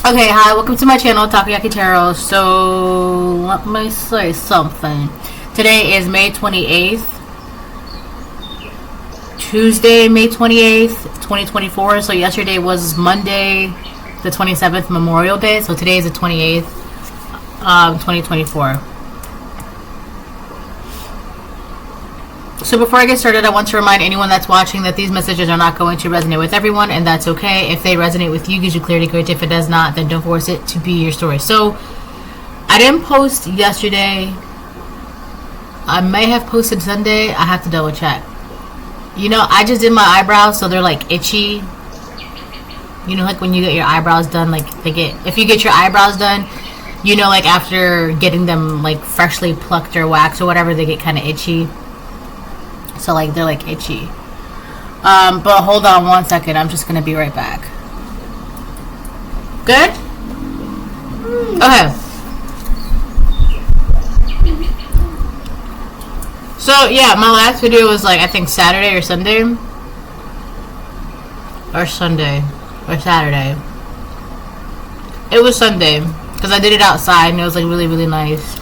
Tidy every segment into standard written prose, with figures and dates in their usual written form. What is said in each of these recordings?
Okay, hi, welcome to my channel, Takoyaki Tarot. So, let me say something. Today is May 28th, Tuesday, May 28th, 2024. So, yesterday was Monday, the 27th, Memorial Day. So, today is the 28th, 2024. So before I get started, I want to remind anyone that's watching that these messages are not going to resonate with everyone, and that's okay. If they resonate with you, gives you clarity, great. If it does not, then don't force it to be your story. So I didn't post yesterday. I may have posted Sunday. I have to double check. You know, I just did my eyebrows, so they're like itchy. You know, like when you get your eyebrows done, like if you get your eyebrows done, you know, like after getting them like freshly plucked or waxed or whatever, they get kind of itchy. So like they're like itchy. But hold on one second. I'm just gonna be right back. Good? Okay. So yeah, my last video was like I think Saturday or Sunday. Or Sunday. Or Saturday. It was Sunday. Because I did it outside and it was like really, really nice.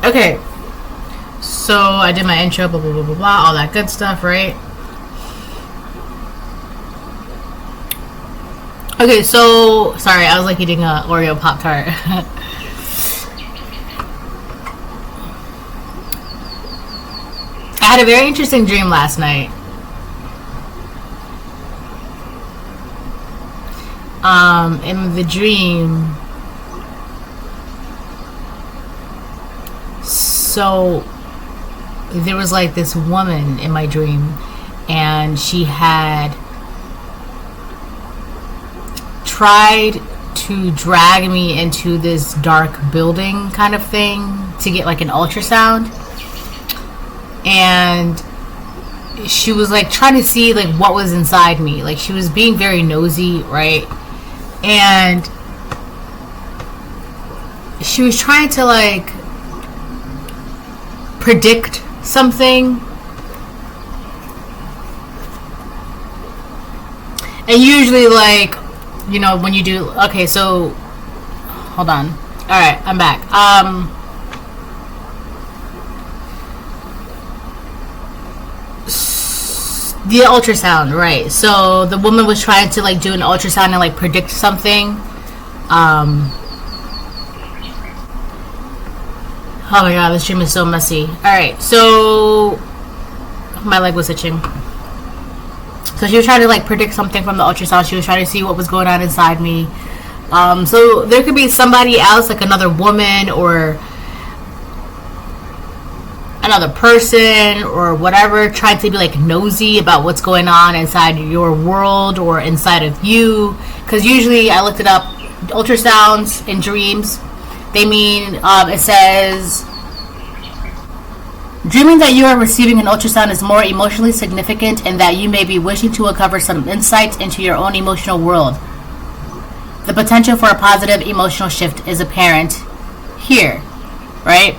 Okay, so I did my intro, blah, blah, blah, blah, blah, all that good stuff, right? Okay, so, sorry, I was like eating a Oreo Pop-Tart. I had a very interesting dream last night. In the dream, so there was like this woman in my dream, and she had tried to drag me into this dark building kind of thing to get like an ultrasound, and she was like trying to see like what was inside me. Like she was being very nosy, right? And she was trying to like predict something, and usually like, you know, when you do, okay, so hold on, all right, I'm back. The ultrasound, right? So the woman was trying to like do an ultrasound and like predict something. Oh my god, this dream is so messy. Alright, so my leg was itching. So she was trying to like predict something from the ultrasound. She was trying to see what was going on inside me. So there could be somebody else, like another woman or another person or whatever, trying to be like nosy about what's going on inside your world or inside of you. Because usually I looked it up, ultrasounds in dreams, they mean, it says, dreaming that you are receiving an ultrasound is more emotionally significant in that you may be wishing to uncover some insights into your own emotional world. The potential for a positive emotional shift is apparent here, right?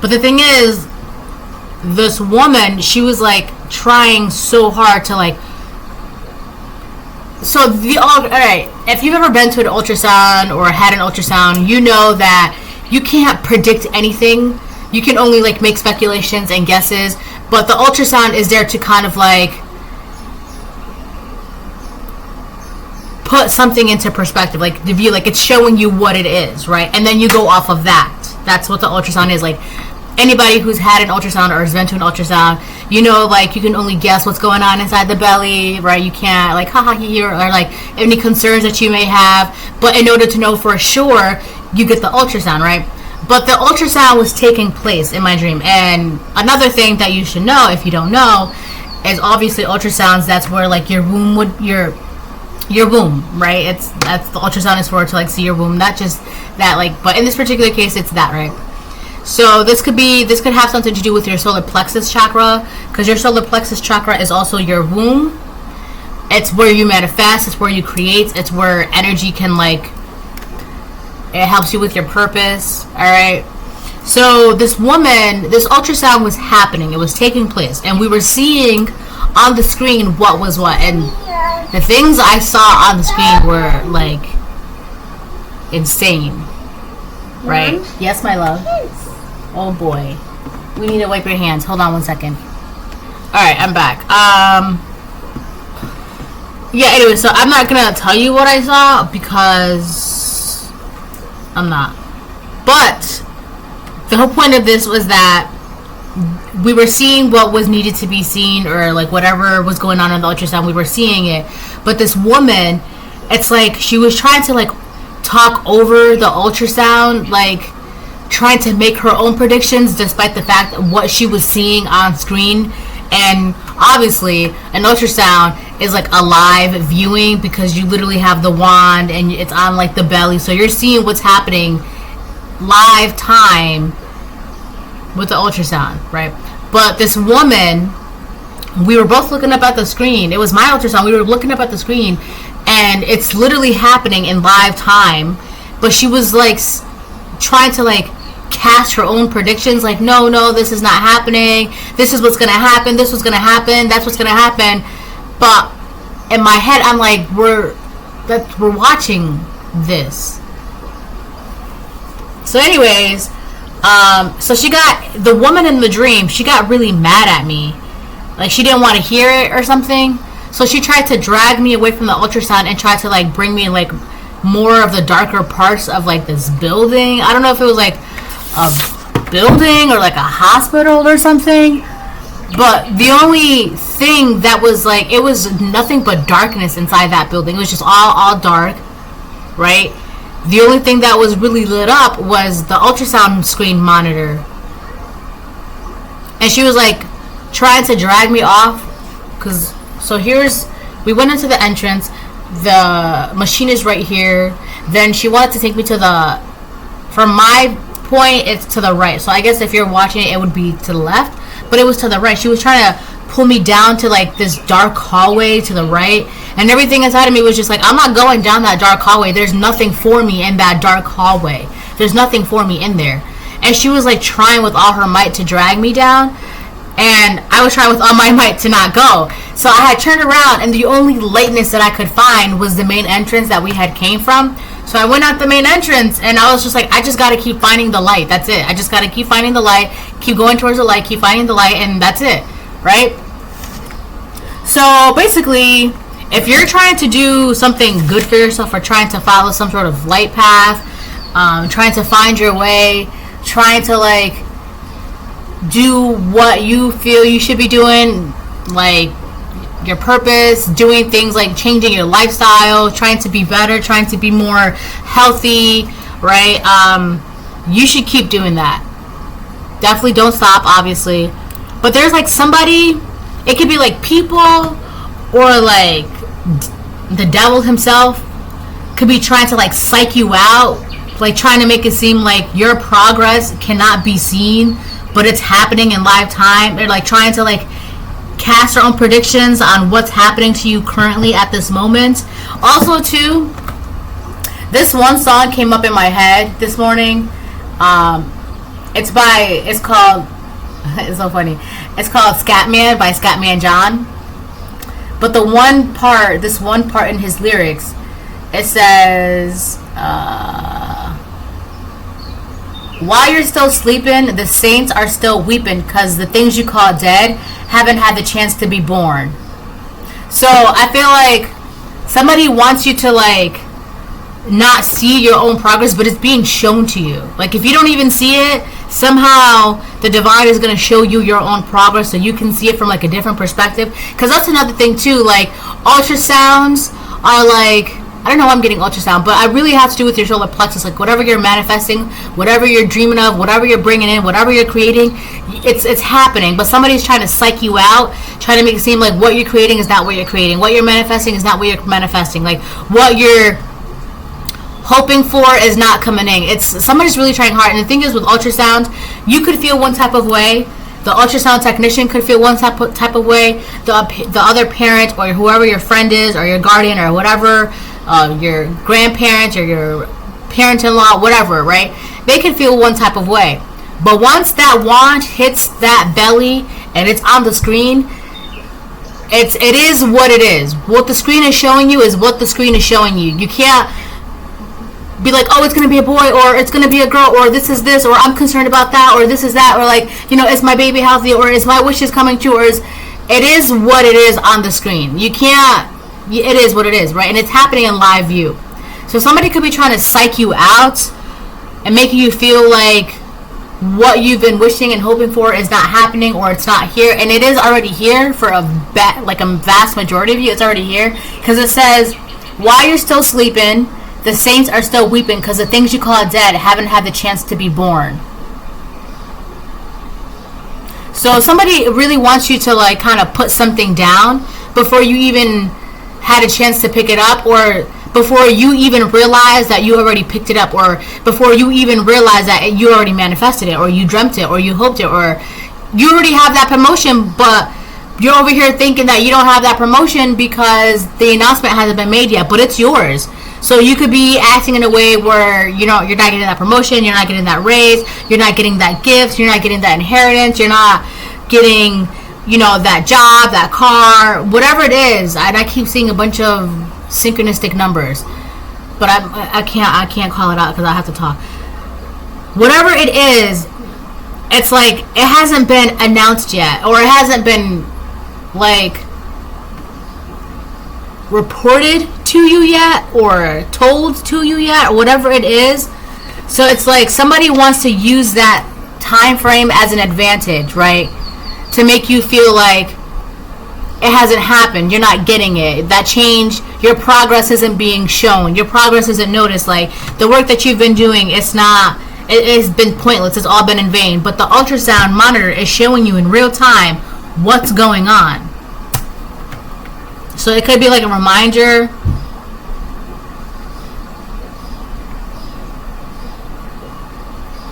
But the thing is, this woman, she was like trying so hard to like, so alright, if you've ever been to an ultrasound or had an ultrasound, you know that you can't predict anything. You can only like make speculations and guesses, but the ultrasound is there to kind of like put something into perspective, like the view, like it's showing you what it is, right? And then you go off of that. That's what the ultrasound is. Like anybody who's had an ultrasound or has been to an ultrasound, you know, like you can only guess what's going on inside the belly, right? You can't like haha here or like any concerns that you may have, but in order to know for sure, you get the ultrasound, right? But the ultrasound was taking place in my dream. And another thing that you should know, if you don't know, is obviously ultrasounds, that's where like your womb would, your womb, right? That's the ultrasound is for, to like see your womb, not just that, like, but in this particular case it's that, right? So this could have something to do with your solar plexus chakra, because your solar plexus chakra is also your womb. It's where you manifest, it's where you create, it's where energy can like, it helps you with your purpose, all right? So this woman, this ultrasound was happening, it was taking place, and we were seeing on the screen what was what, and the things I saw on the screen were like insane. Right? Yes, my love. Oh boy, we need to wipe your hands. Hold on 1 second. All right, I'm back. Yeah. Anyway, so I'm not gonna tell you what I saw because I'm not. But the whole point of this was that we were seeing what was needed to be seen, or like whatever was going on in the ultrasound, we were seeing it. But this woman, it's like she was trying to like talk over the ultrasound, like trying to make her own predictions despite the fact that what she was seeing on screen. And obviously an ultrasound is like a live viewing because you literally have the wand and it's on like the belly, so you're seeing what's happening live time with the ultrasound, right? But this woman, we were both looking up at the screen. It was my ultrasound. We were looking up at the screen, and it's literally happening in live time. But she was like trying to like cast her own predictions, like, no, this is not happening. This is what's gonna happen. This was gonna happen. That's what's gonna happen. But in my head, I'm like, we're watching this. So, anyways. So the woman in the dream, she got really mad at me. Like, she didn't want to hear it or something. So she tried to drag me away from the ultrasound and tried to like bring me like more of the darker parts of like this building. I don't know if it was like a building or like a hospital or something. But the only thing that was like, it was nothing but darkness inside that building. It was just all dark, right? The only thing that was really lit up was the ultrasound screen monitor. And she was like trying to drag me off. We went into the entrance. The machine is right here. Then she wanted to take me from my point, it's to the right. So I guess if you're watching it would be to the left. But it was to the right. She was trying to pull me down to like this dark hallway to the right, and everything inside of me was just like, I'm not going down that dark hallway. There's nothing for me in that dark hallway. There's nothing for me in there. And she was like trying with all her might to drag me down, and I was trying with all my might to not go. So I had turned around, and the only lightness that I could find was the main entrance that we had came from. So I went out the main entrance, and I was just like, I just gotta keep finding the light. That's it. I just gotta keep finding the light, keep going towards the light, keep finding the light, and that's it, right? So basically, if you're trying to do something good for yourself, or trying to follow some sort of light path, trying to find your way, trying to like do what you feel you should be doing, like your purpose, doing things like changing your lifestyle, trying to be better, trying to be more healthy, right? You should keep doing that. Definitely don't stop, obviously. But there's like somebody, it could be like people, or like the devil himself could be trying to like psych you out, like trying to make it seem like your progress cannot be seen, but it's happening in live time. They're like trying to like cast their own predictions on what's happening to you currently at this moment. Also too, this one song came up in my head this morning. It's called it's so funny. It's called Scatman by Scatman John. But this one part in his lyrics, it says, while you're still sleeping, the saints are still weeping, because the things you call dead haven't had the chance to be born. So I feel like somebody wants you to like not see your own progress, but it's being shown to you. Like if you don't even see it, somehow the divine is going to show you your own progress, so you can see it from like a different perspective. Because that's another thing too, like ultrasounds are like, I don't know why I'm getting ultrasound, but I really have to do with your solar plexus. Like whatever you're manifesting, whatever you're dreaming of, whatever you're bringing in, whatever you're creating, it's happening. But somebody's trying to psych you out, trying to make it seem like what you're creating is not what you're creating, what you're manifesting is not what you're manifesting, like what you're hoping for is not coming in. It's somebody's really trying hard. And the thing is, with ultrasound, you could feel one type of way, the ultrasound technician could feel one type of way, the other parent or whoever your friend is, or your guardian, or whatever, your grandparents or your parent-in-law, whatever, right? They can feel one type of way. But once that wand hits that belly and it's on the screen, It is what it is. What the screen is showing you is what the screen is showing you. You can't be like, oh, it's going to be a boy, or it's going to be a girl, or this is this, or I'm concerned about that, or this is that, or like, you know, is my baby healthy, or is my wishes coming true, or it is what it is on the screen. You can't, it is what it is, right? And it's happening in live view. So somebody could be trying to psych you out and making you feel like what you've been wishing and hoping for is not happening, or it's not here, and it is already here for a vast majority of you. It's already here, because it says, while you're still sleeping, the saints are still weeping, because the things you call dead haven't had the chance to be born. So somebody really wants you to like kind of put something down before you even had a chance to pick it up, or before you even realize that you already picked it up, or before you even realize that you already manifested it, or you dreamt it, or you hoped it, or you already have that promotion, but you're over here thinking that you don't have that promotion because the announcement hasn't been made yet, but it's yours. So you could be acting in a way where, you know, you're not getting that promotion, you're not getting that raise, you're not getting that gift, you're not getting that inheritance, you're not getting, you know, that job, that car, whatever it is. And I keep seeing a bunch of synchronistic numbers, but I can't call it out because I have to talk. Whatever it is, it's like it hasn't been announced yet, or it hasn't been like reported to you yet, or told to you yet, or whatever it is. So it's like somebody wants to use that time frame as an advantage, right? To make you feel like it hasn't happened, you're not getting it, that change, your progress isn't being shown, your progress isn't noticed, like the work that you've been doing, it's not, it's been pointless, it's all been in vain. But the ultrasound monitor is showing you in real time what's going on. So it could be like a reminder.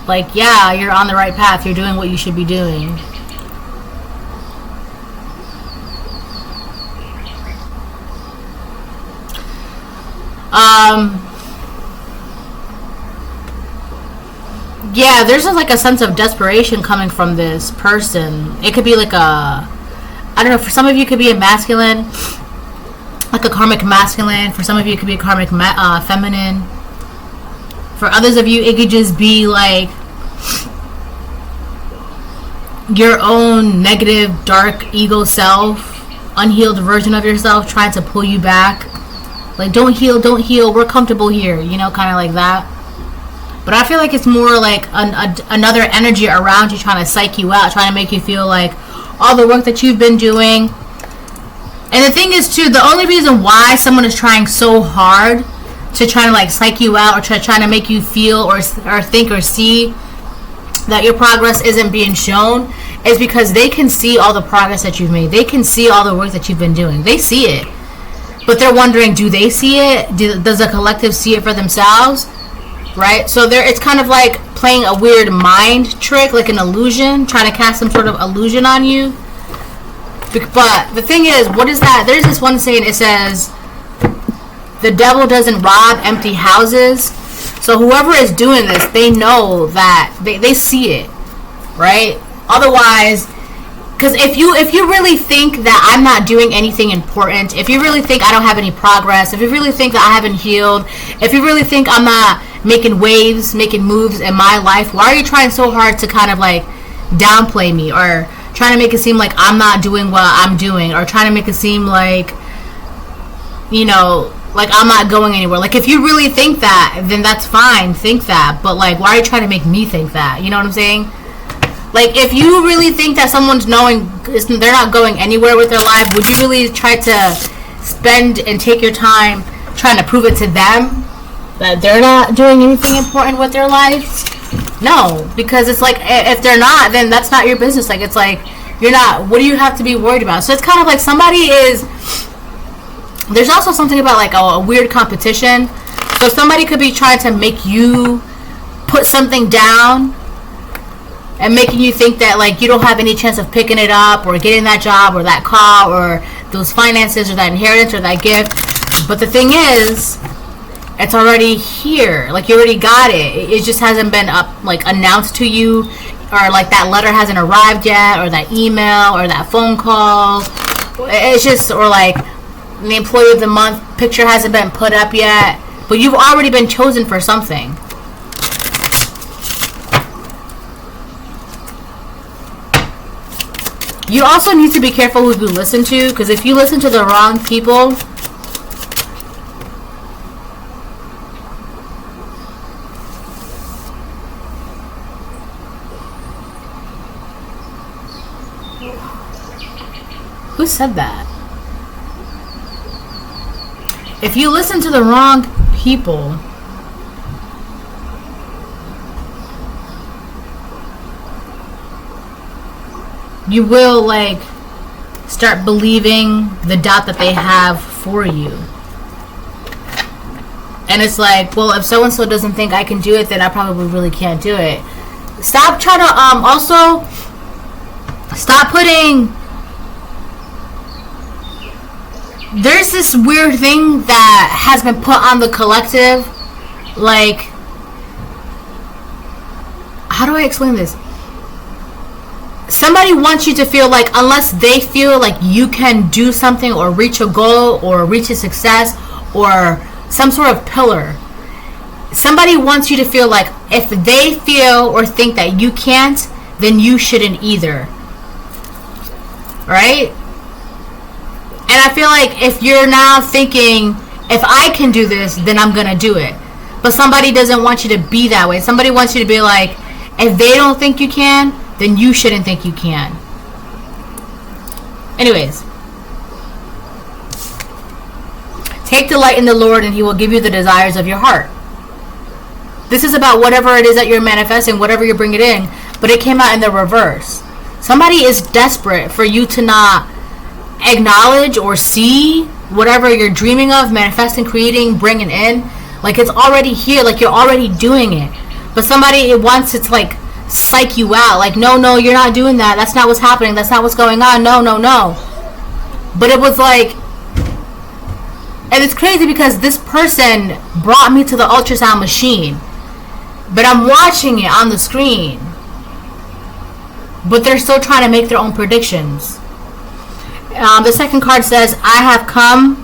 Like, yeah, you're on the right path, you're doing what you should be doing. Yeah, there's like a sense of desperation coming from this person. It could be like a, I don't know, for some of you it could be a masculine, like a karmic masculine. For some of you it could be a karmic feminine. For others of you it could just be like your own negative, dark ego self, unhealed version of yourself trying to pull you back. Like, don't heal, we're comfortable here, you know, kind of like that. But I feel like it's more like another energy around you trying to psych you out, trying to make you feel like all the work that you've been doing. And the thing is, too, the only reason why someone is trying so hard to try to like psych you out, or trying to make you feel or think or see that your progress isn't being shown, is because they can see all the progress that you've made. They can see all the work that you've been doing. They see it. But they're wondering, do they see it? Does the collective see it for themselves? Right? So it's kind of like playing a weird mind trick, like an illusion, trying to cast some sort of illusion on you. But the thing is, what is that? There's this one saying, it says, the devil doesn't rob empty houses. So whoever is doing this, they know that, they see it, right? Otherwise, because if you really think that I'm not doing anything important, if you really think I don't have any progress, if you really think that I haven't healed, if you really think I'm not making waves, making moves in my life, why are you trying so hard to kind of like downplay me, or trying to make it seem like I'm not doing what I'm doing, or trying to make it seem like, you know, like I'm not going anywhere? Like, if you really think that, then that's fine, think that, but like, why are you trying to make me think that? You know what I'm saying? Like, if you really think that someone's knowing they're not going anywhere with their life, would you really try to spend and take your time trying to prove it to them that they're not doing anything important with their lives? No, because it's like, if they're not, then that's not your business. Like, it's like, you're not, what do you have to be worried about? So it's kind of like somebody is, there's also something about like a weird competition. So somebody could be trying to make you put something down and making you think that like you don't have any chance of picking it up, or getting that job, or that car, or those finances, or that inheritance, or that gift. But the thing is, it's already here. Like, you already got it. It just hasn't been announced to you, or like that letter hasn't arrived yet, or that email, or that phone call, It's just, or like, the employee of the month picture hasn't been put up yet, but you've already been chosen for something. You also need to be careful who you listen to, because if you listen to the wrong people, who said that? If you listen to the wrong people, you will like start believing the doubt that they have for you. And it's like, well, if so and so doesn't think I can do it, then I probably really can't do it. Stop trying to also stop putting. There's this weird thing that has been put on the collective, like, how do I explain this? Somebody wants you to feel like unless they feel like you can do something or reach a goal or reach a success or some sort of pillar, somebody wants you to feel like if they feel or think that you can't, then you shouldn't either. Right? And I feel like if you're now thinking, if I can do this, then I'm going to do it. But somebody doesn't want you to be that way. Somebody wants you to be like, if they don't think you can, then you shouldn't think you can. Anyways. Take delight in the Lord and He will give you the desires of your heart. This is about whatever it is that you're manifesting, whatever you bring it in. But it came out in the reverse. Somebody is desperate for you to not acknowledge or see whatever you're dreaming of, manifesting, creating, bringing in. Like it's already here, like you're already doing it. But somebody wants it to like psych you out, like no, you're not doing that, that's not what's happening, that's not what's going on, no. But it was like, and it's crazy because this person brought me to the ultrasound machine, but I'm watching it on the screen, but they're still trying to make their own predictions. The second card says, I have come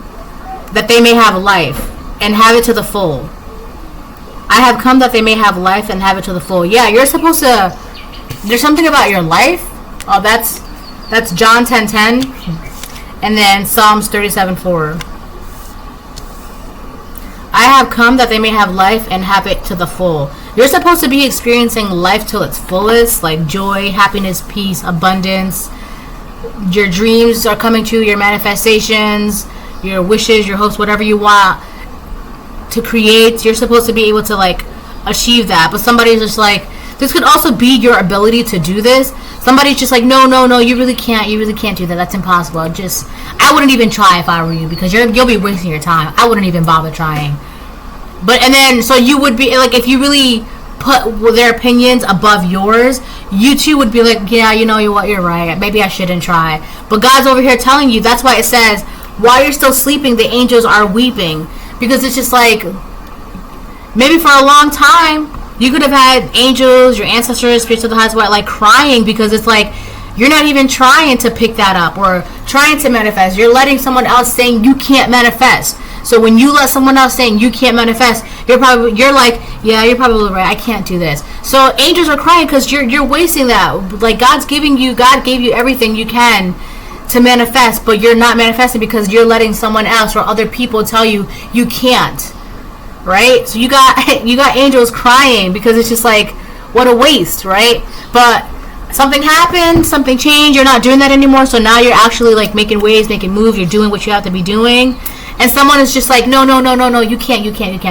that they may have life and have it to the full. I have come that they may have life and have it to the full. Yeah, you're supposed to, there's something about your life. Oh, that's John 10:10, and then Psalms 37:4. I have come that they may have life and have it to the full. You're supposed to be experiencing life till its fullest, like joy, happiness, peace, abundance. Your dreams are coming true, your manifestations, your wishes, your hopes, whatever you want to create. You're supposed to be able to like achieve that. But somebody's just like, this could also be your ability to do this. Somebody's just like, no, you really can't do that, that's impossible. I wouldn't even try if I were you, because you'll be wasting your time. I wouldn't even bother trying. But and then so you would be like, if you really put their opinions above yours, you too would be like, yeah, you know what, you're right, maybe I shouldn't try. But God's over here telling you, that's why it says, while you're still sleeping, the angels are weeping. Because it's just like, maybe for a long time you could have had angels, your ancestors, spirits of the highest, like crying, because it's like you're not even trying to pick that up or trying to manifest. You're letting someone else saying you can't manifest. So when you let someone else saying you can't manifest, you're like, yeah, you're probably right, I can't do this. So angels are crying because you're wasting that. Like God gave you everything you can to manifest, but you're not manifesting because you're letting someone else or other people tell you you can't. Right? So you got angels crying because it's just like, what a waste, right? But something happened, something changed, you're not doing that anymore, so now you're actually like making waves, making moves, you're doing what you have to be doing. And someone is just like, no, you can't.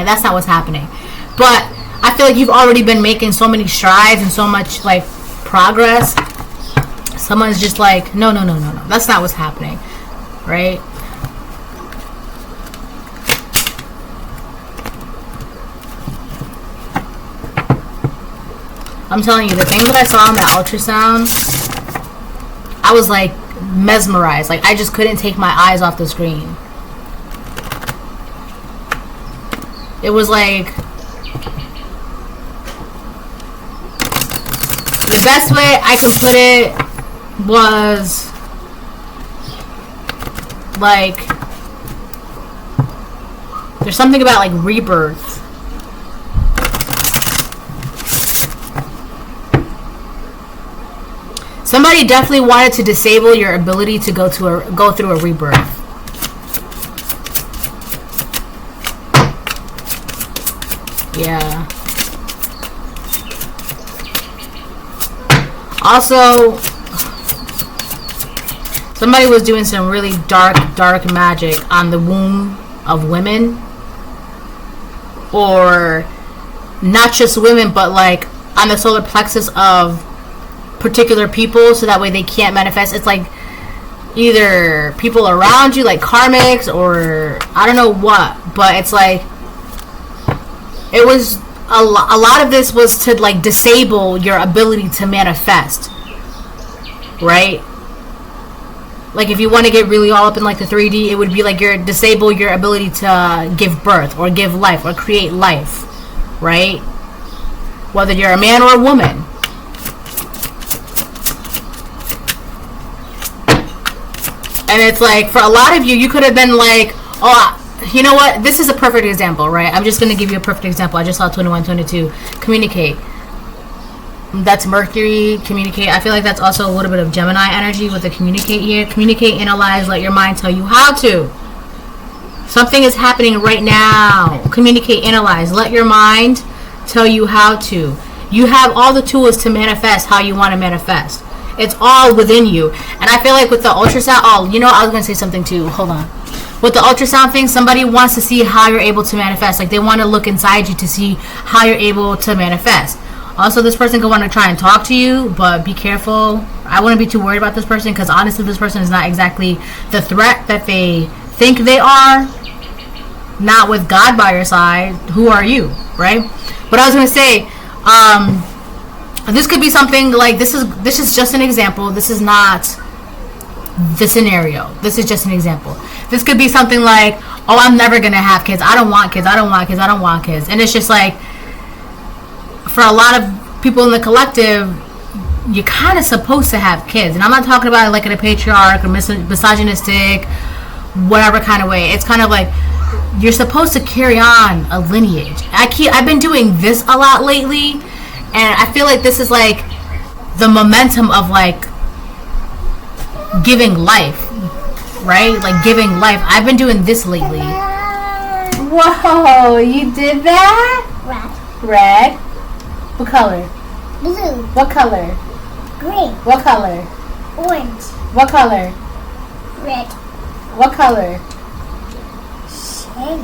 That's not what's happening. But I feel like you've already been making so many strides and so much like progress. Someone's just like, no, that's not what's happening, right? I'm telling you, the thing that I saw on that ultrasound, I was like mesmerized. Like I just couldn't take my eyes off the screen. It was like, the best way I can put it was, Like, there's something about like rebirth. Somebody definitely wanted to disable your ability to go through a rebirth. Yeah. Also, somebody was doing some really dark magic on the womb of women. Or not just women, but like on the solar plexus of particular people, so that way they can't manifest. It's like either people around you, like karmics, or I don't know what, but it's like it was a lot of this was to like disable your ability to manifest, right? Like if you want to get really all up in like the 3D, it would be like disable your ability to give birth or give life or create life, right? Whether you're a man or a woman. And it's like, for a lot of you, you could have been like, oh, you know what? This is a perfect example, right? I'm just going to give you a perfect example. I just saw 2122. Communicate. That's Mercury. Communicate. I feel like that's also a little bit of Gemini energy with the communicate here. Communicate, analyze, let your mind tell you how to. Something is happening right now. Communicate, analyze, let your mind tell you how to. You have all the tools to manifest how you want to manifest. It's all within you. And I feel like with the ultrasound, oh, you know, I was going to say something too. Hold on. With the ultrasound thing, somebody wants to see how you're able to manifest. Like they want to look inside you to see how you're able to manifest. Also, this person could want to try and talk to you, but be careful. I wouldn't be too worried about this person, because honestly, this person is not exactly the threat that they think they are. Not with God by your side. Who are you, right? But I was going to say, this could be something like, this is just an example. This is not the scenario. This is just an example. This could be something like, oh, I'm never going to have kids. I don't want kids. I don't want kids. I don't want kids. And it's just like, for a lot of people in the collective, you're kind of supposed to have kids. And I'm not talking about it like in a patriarch or misogynistic, whatever kind of way. It's kind of like, you're supposed to carry on a lineage. I've been doing this a lot lately, and I feel like this is like the momentum of like giving life, right? Like giving life. I've been doing this lately. Whoa, you did that? Red. Red. What color? Blue. What color? Green. What color? Orange. What color? Red. What color? Shiny.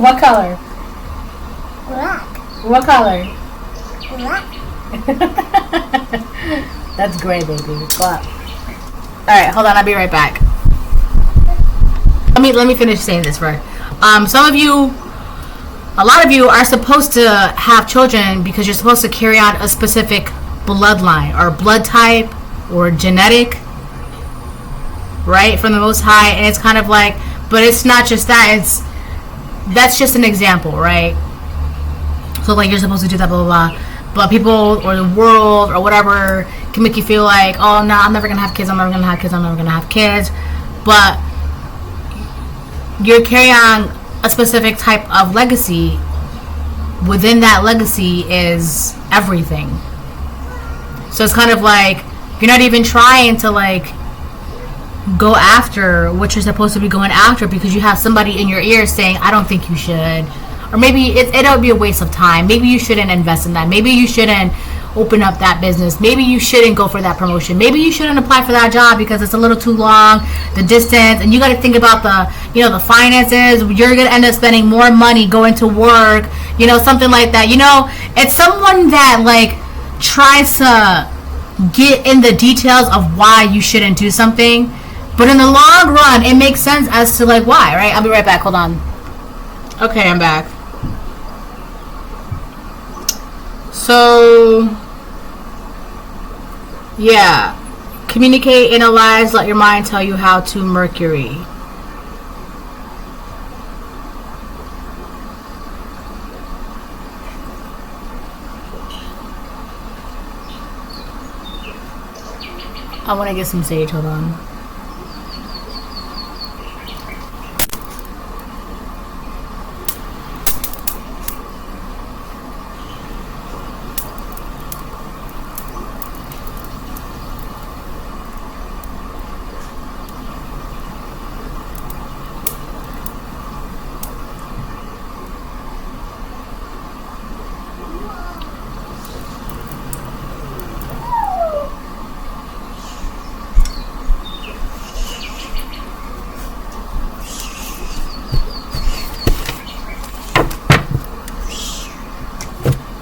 What color? Black. What color? Black. That's great, baby. Clap. Alright, hold on, I'll be right back. Let me finish saying this first. A lot of you are supposed to have children because you're supposed to carry on a specific bloodline or blood type or genetic, right, from the Most High. And it's kind of like, but it's not just that. That's just an example, right? So like you're supposed to do that, blah blah blah. But people or the world or whatever can make you feel like, oh no, I'm never gonna have kids. I'm never gonna have kids. I'm never gonna have kids. But you're carrying on a specific type of legacy. Within that legacy is everything. So it's kind of like you're not even trying to like go after what you're supposed to be going after because you have somebody in your ear saying, I don't think you should. Or maybe it'll be a waste of time. Maybe you shouldn't invest in that. Maybe you shouldn't open up that business. Maybe you shouldn't go for that promotion. Maybe you shouldn't apply for that job because it's a little too long, the distance, and you got to think about the finances. You're going to end up spending more money going to work, something like that. It's someone that like tries to get in the details of why you shouldn't do something, but in the long run, it makes sense as to like why, right? I'll be right back. Hold on. Okay, I'm back. So, yeah. Communicate, analyze, let your mind tell you how to. Mercury. I want to get some sage. Hold on.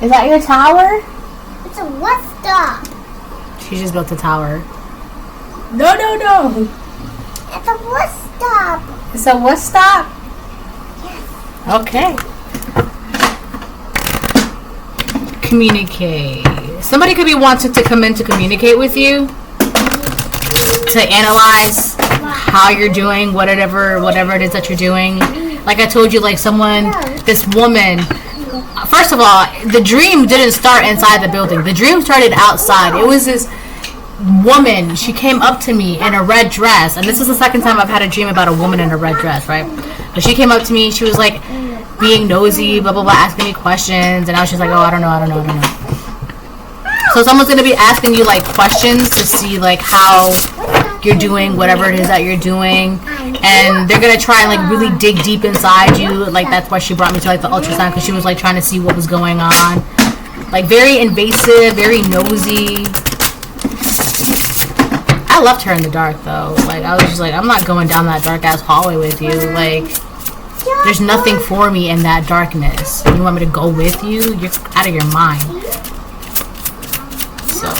Is that your tower? It's a what stop? She just built a tower. No, no, no. It's a what stop? It's a what stop? Okay. Communicate. Somebody could be wanting to come in to communicate with you, to analyze how you're doing, whatever it is that you're doing. Like I told you, like someone, this woman. First of all, the dream didn't start inside the building. The dream started outside. It was this woman. She came up to me in a red dress, and this is the second time I've had a dream about a woman in a red dress, right? But she came up to me. She was like being nosy, blah blah blah, asking me questions, and I was just like, oh, I don't know. So someone's gonna be asking you like questions to see like how you're doing, whatever it is that you're doing, and they're gonna try and like really dig deep inside you. Like that's why she brought me to like the ultrasound, because she was like trying to see what was going on. Like very invasive, very nosy. I left her in the dark though. Like I was just like, I'm not going down that dark ass hallway with you. Like there's nothing for me in that darkness. You want me to go with you? You're out of your mind. So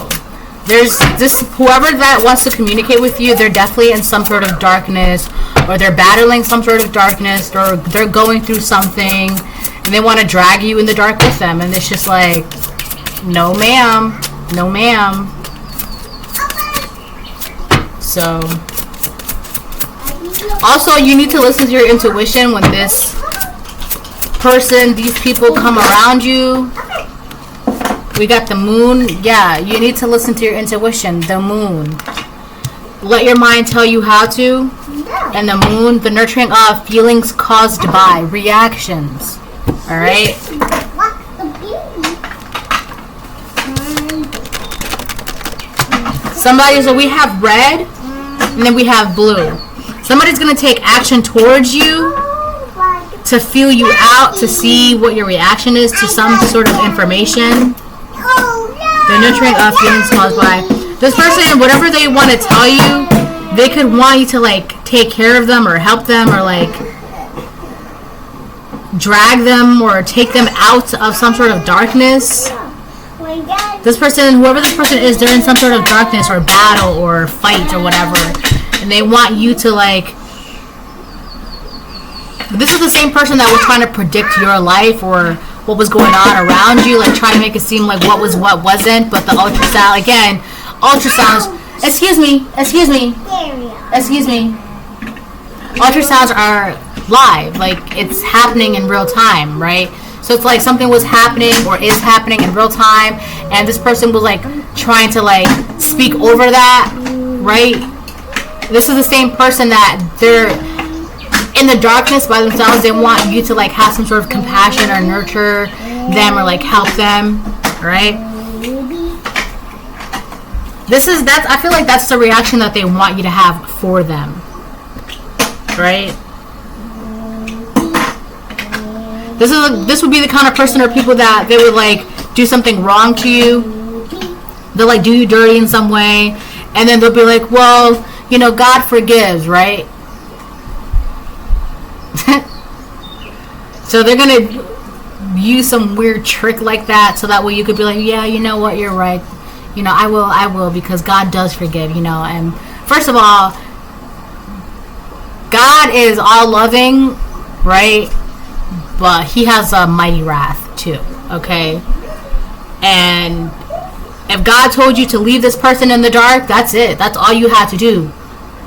there's this, whoever that wants to communicate with you, they're definitely in some sort of darkness, or they're battling some sort of darkness, or they're going through something and they want to drag you in the dark with them, and it's just like, no ma'am, no ma'am. So also you need to listen to your intuition when this person, these people come around you. We got the moon. Yeah, you need to listen to your intuition. The moon. Let your mind tell you how to. And the moon, the nurturing of feelings caused by reactions. Alright? Somebody, so we have red, and then we have blue. Somebody's going to take action towards you to feel you out, to see what your reaction is to some sort of information. The nurturing of feelings caused by this person, whatever they want to tell you, they could want you to like take care of them or help them or like drag them or take them out of some sort of darkness. This person, whoever this person is, they're in some sort of darkness or battle or fight or whatever, and they want you to like. This is the same person that was trying to predict your life or what was going on around you, like trying to make it seem like what was, what wasn't. But the ultrasound, again, ultrasounds, excuse me, ultrasounds are live, like it's happening in real time, right? So it's like something was happening or is happening in real time, and this person was like trying to like speak over that, right? This is the same person that they're in the darkness by themselves. They want you to like have some sort of compassion or nurture them or like help them, right? That's I feel like that's the reaction that they want you to have for them, right? This would be the kind of person or people that they would like do something wrong to you. They'll like do you dirty in some way, and then they'll be like, well, you know, God forgives, right? So they're gonna use some weird trick like that, so that way you could be like, yeah, you know what, you're right. You know, I will, because God does forgive, you know. And first of all, God is all loving, right? But he has a mighty wrath too, okay? And if God told you to leave this person in the dark, that's it. That's all you had to do.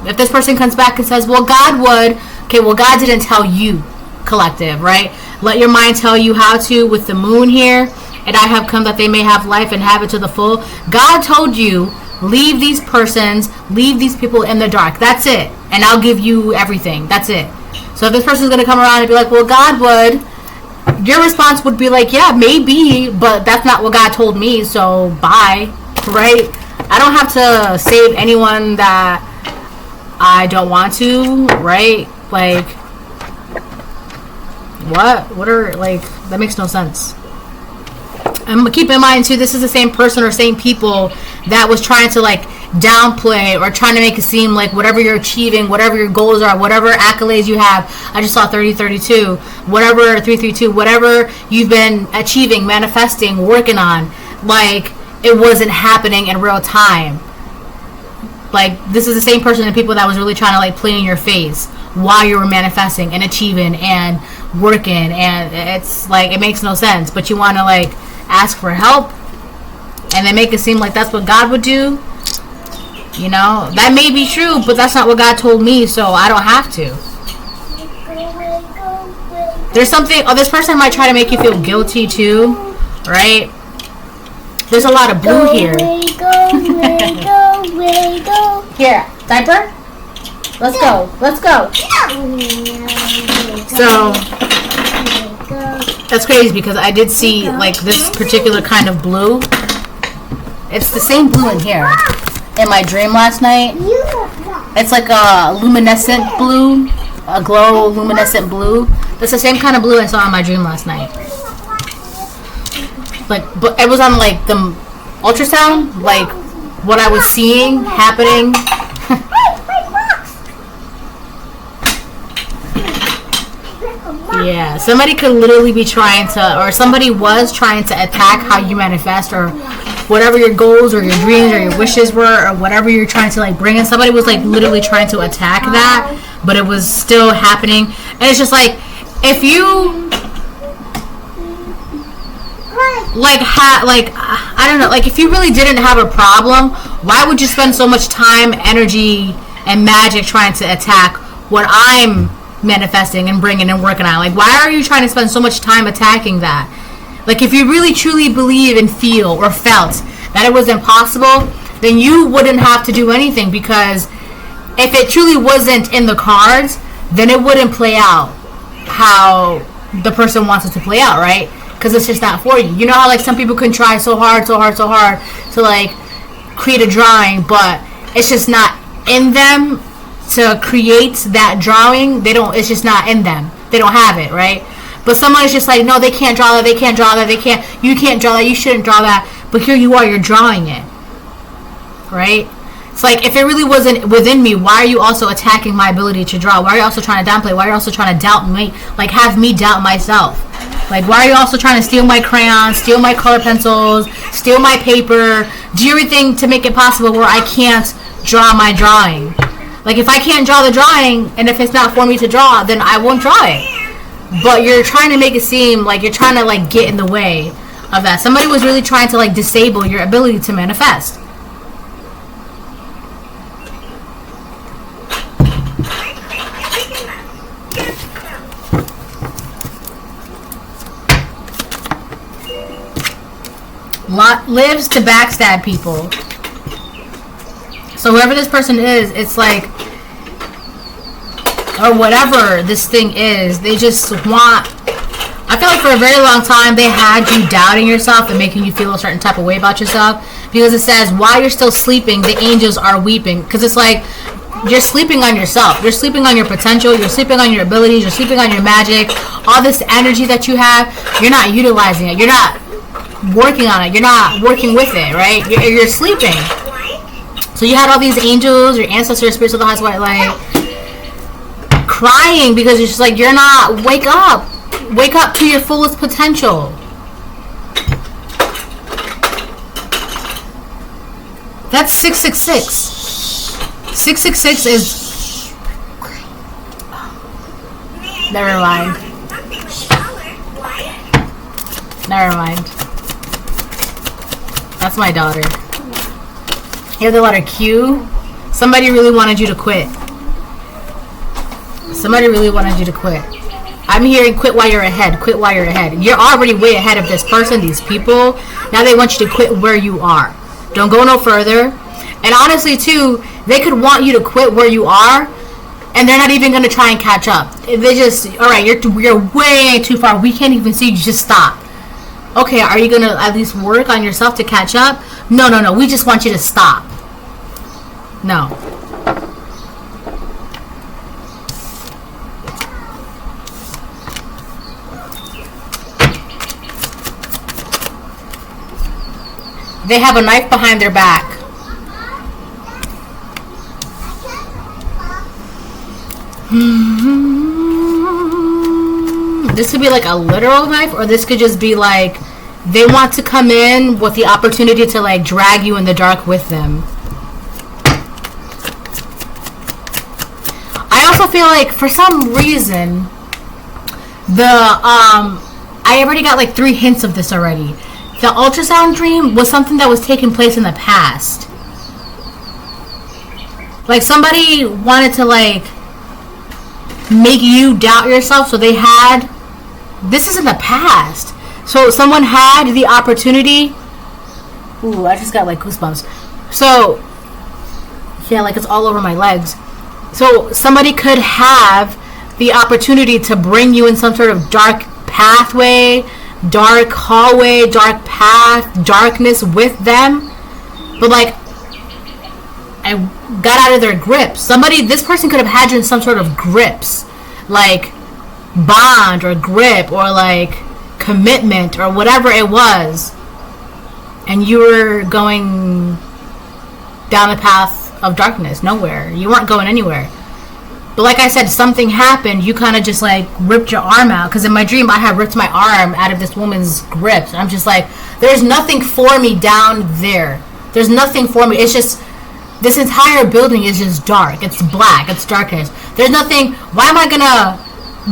If this person comes back and says, well, God would, okay, well, God didn't tell you, collective, right? Let your mind tell you how to with the moon here. And I have come that they may have life and have it to the full. God told you, leave these persons, leave these people in the dark. That's it. And I'll give you everything. That's it. So if this person's going to come around and be like, well, God would, your response would be like, yeah, maybe, but that's not what God told me, so bye, right? I don't have to save anyone that I don't want to, right? Like, what are, like, that makes no sense. And keep in mind too, this is the same person or same people that was trying to like downplay or trying to make it seem like whatever you're achieving, whatever your goals are, whatever accolades you have. I just saw 3032, whatever 332, whatever you've been achieving, manifesting, working on, like it wasn't happening in real time. Like this is the same person and people that was really trying to like play in your face while you were manifesting and achieving and working, and it's like it makes no sense, but you want to like ask for help and they make it seem like that's what God would do. You know, that may be true, but that's not what God told me, so I don't have to. There's something, this person might try to make you feel guilty too, right? There's a lot of blue here. Here, diaper? Let's go. Let's go. So, that's crazy because I did see like this particular kind of blue. It's the same blue in here. In my dream last night. It's like a luminescent blue. A glow luminescent blue. That's the same kind of blue I saw in my dream last night. Like, but it was on like the ultrasound. Like, what I was seeing happening. Yeah, somebody could literally be trying to, or somebody was trying to attack how you manifest, or whatever your goals or your dreams or your wishes were, or whatever you're trying to like bring in. Somebody was like literally trying to attack that, but it was still happening. And it's just like, if you like I don't know, like if you really didn't have a problem, why would you spend so much time, energy, and magic trying to attack what I'm manifesting and bringing and working on? Like, why are you trying to spend so much time attacking that? Like, if you really truly believe and feel or felt that it was impossible, then you wouldn't have to do anything, because if it truly wasn't in the cards, then it wouldn't play out how the person wants it to play out, right? Because it's just not for you. You know how like some people can try so hard to like create a drawing, but it's just not in them to create that drawing. It's just not in them. They don't have it, right? But someone is just like, no, they can't draw that, you can't draw that, you shouldn't draw that, but here you are, you're drawing it, right? It's like, if it really wasn't within me, why are you also attacking my ability to draw? Why are you also trying to downplay? Why are you also trying to doubt me, like have me doubt myself? Like, why are you also trying to steal my crayons, steal my color pencils, steal my paper, do everything to make it possible where I can't draw my drawing? Like, if I can't draw the drawing, and if it's not for me to draw, then I won't draw it. But you're trying to make it seem like you're trying to like get in the way of that. Somebody was really trying to like disable your ability to manifest. Lives to backstab people. So whoever this person is, it's like, or whatever this thing is, they just want, I feel like for a very long time they had you doubting yourself and making you feel a certain type of way about yourself, because it says while you're still sleeping the angels are weeping. Because it's like you're sleeping on yourself, you're sleeping on your potential, you're sleeping on your abilities, you're sleeping on your magic, all this energy that you have, you're not utilizing it, you're not working on it, you're not working with it, right? You're sleeping. So you had all these angels, your ancestors, spirits of the highest white light, crying because it's just like, you're not, wake up to your fullest potential. That's 666. 666 is, never mind. That's my daughter. You have the letter Q. Somebody really wanted you to quit. I'm hearing quit while you're ahead. Quit while you're ahead. You're already way ahead of this person, these people. Now they want you to quit where you are. Don't go no further. And honestly, too, they could want you to quit where you are, and they're not even going to try and catch up. They just, all right, you're way too far. We can't even see you. Just stop. Okay, are you going to at least work on yourself to catch up? No. We just want you to stop. No. They have a knife behind their back. This could be like a literal knife, or this could just be like they want to come in with the opportunity to like drag you in the dark with them. I also feel like for some reason I already got like 3 hints of this already. The ultrasound dream was something that was taking place in the past. Like somebody wanted to like make you doubt yourself, so they had, this is in the past, so someone had the opportunity. Ooh, I just got like goosebumps. So yeah, like it's all over my legs. So somebody could have the opportunity to bring you in some sort of dark pathway, dark hallway, dark path, darkness with them, but like I got out of their grips. This person could have had you in some sort of grips, like bond or grip or like commitment or whatever it was, and you were going down the path of darkness, nowhere. You weren't going anywhere. But like I said, something happened. You kind of just like ripped your arm out, because in my dream I had ripped my arm out of this woman's grips. I'm just like, there's nothing for me down there. There's nothing for me. It's just, this entire building is just dark. It's black. It's darkness. There's nothing. Why am I gonna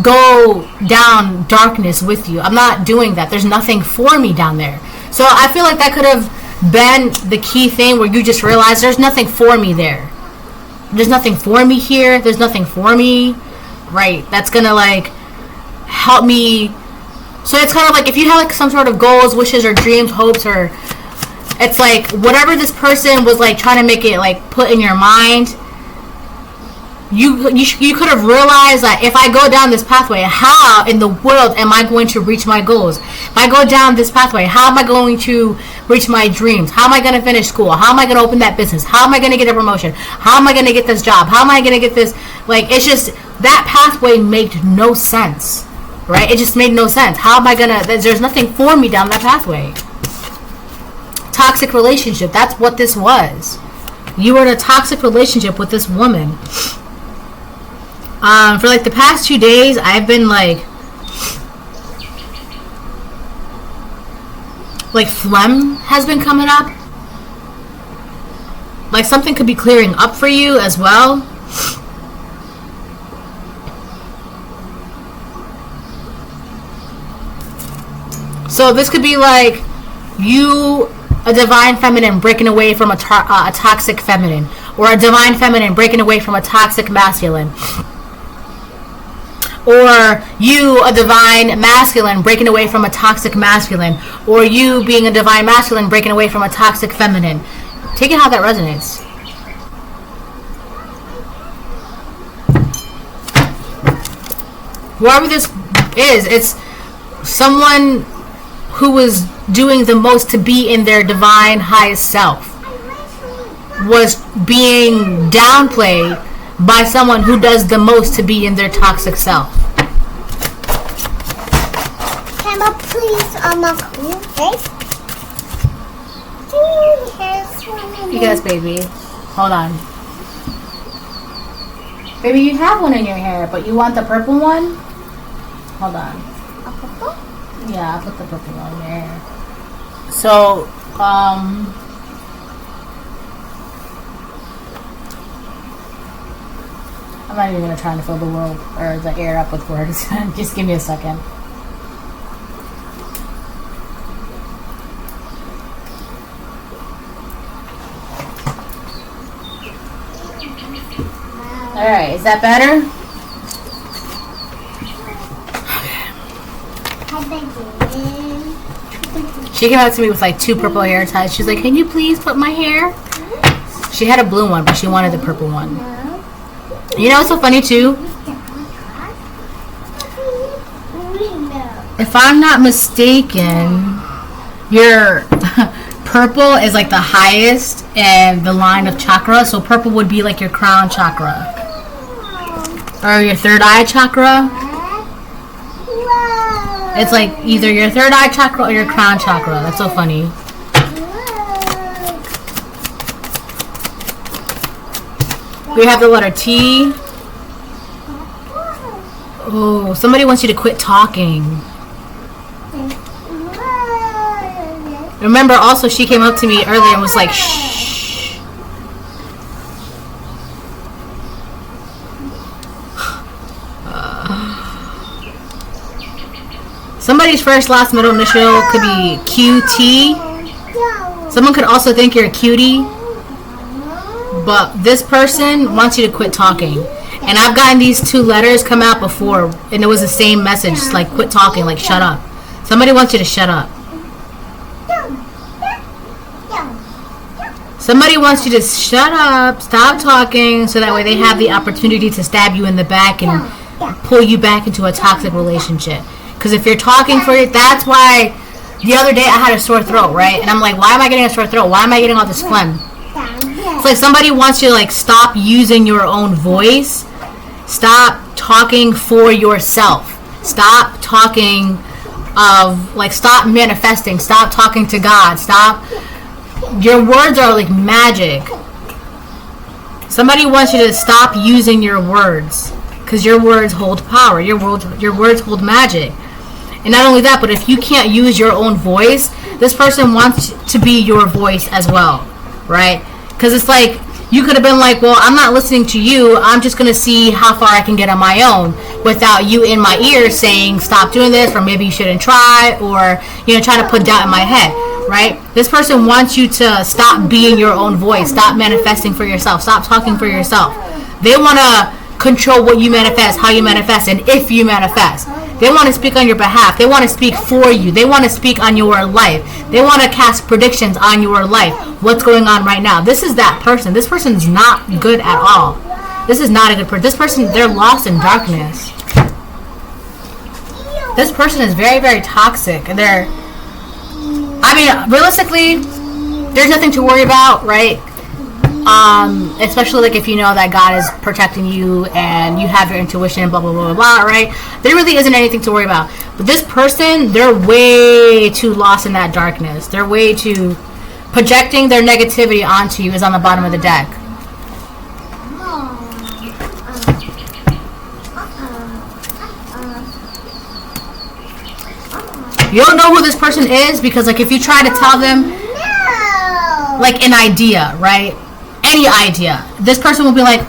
go down darkness with you? I'm not doing that. There's nothing for me down there. So I feel like that could have been the key thing, where you just realize there's nothing for me there. There's nothing for me here. There's nothing for me. Right. That's gonna like help me. So it's kind of like if you have like some sort of goals, wishes, or dreams, hopes, or it's like whatever this person was like trying to make it like put in your mind, you could have realized that if I go down this pathway, how in the world am I going to reach my goals? If I go down this pathway, how am I going to reach my dreams? How am I going to finish school? How am I going to open that business? How am I going to get a promotion? How am I going to get this job? How am I going to get this? Like, it's just, that pathway made no sense, right? It just made no sense. How am I going to, there's nothing for me down that pathway. Toxic relationship, that's what this was. You were in a toxic relationship with this woman. For like the past 2 days, I've been like phlegm has been coming up. Like something could be clearing up for you as well. So this could be like you, a divine feminine, breaking away from a toxic feminine, or a divine feminine breaking away from a toxic masculine. Or you, a divine masculine, breaking away from a toxic masculine. Or you being a divine masculine, breaking away from a toxic feminine. Take it how that resonates. Whoever this is, it's someone who was doing the most to be in their divine highest self, was being downplayed by someone who does the most to be in their toxic self. Can I please clean face? Yes, baby. Hold on. Baby, you have one in your hair, but you want the purple one? Hold on. A purple? Yeah, I'll put the purple one in your hair. So, I'm not even gonna try to fill the world or the air up with words. Just give me a second. Alright, is that better? She came out to me with like 2 purple hair ties. She's like, can you please put my hair? She had a blue one, but she wanted the purple one. You know what's so funny too? If I'm not mistaken, your purple is like the highest in the line of chakra. So purple would be like your crown chakra. Or your third eye chakra. It's like either your third eye chakra or your crown chakra. That's so funny. We have the letter T. Oh, somebody wants you to quit talking. Remember, also, she came up to me earlier and was like, shh. Somebody's first, last, middle initial could be QT. Someone could also think you're a cutie. But this person wants you to quit talking. And I've gotten these 2 letters come out before, and it was the same message, like quit talking, like shut up. Somebody wants you to shut up. Somebody wants you to shut up, stop talking, so that way they have the opportunity to stab you in the back and pull you back into a toxic relationship. Because if you're talking for it, that's why the other day I had a sore throat, right? And I'm like, why am I getting a sore throat? Why am I getting all this phlegm? It's like somebody wants you to like stop using your own voice. Stop talking for yourself. Stop talking of, like, stop manifesting. Stop talking to God. Stop. Your words are like magic. Somebody wants you to stop using your words, because your words hold power. Your words hold magic. And not only that, but if you can't use your own voice, this person wants to be your voice as well, right? Because it's like, you could have been like, well, I'm not listening to you. I'm just going to see how far I can get on my own without you in my ear saying, stop doing this, or maybe you shouldn't try, or, you know, try to put doubt in my head, right? This person wants you to stop being your own voice. Stop manifesting for yourself. Stop talking for yourself. They want to control what you manifest, how you manifest, and if you manifest. They want to speak on your behalf. They want to speak for you. They want to speak on your life. They want to cast predictions on your life. What's going on right now? This is that person. This person's not good at all. This is not a good person. This person, they're lost in darkness. This person is very, very toxic. And realistically, there's nothing to worry about, right? Especially like if you know that God is protecting you and you have your intuition, blah, blah, blah, blah, blah, right? There really isn't anything to worry about. But this person, they're way too lost in that darkness. They're way too projecting their negativity onto you is on the bottom of the deck. You don't know who this person is because, like, if you try to tell them, like, an idea, right? Any idea, this person will be like,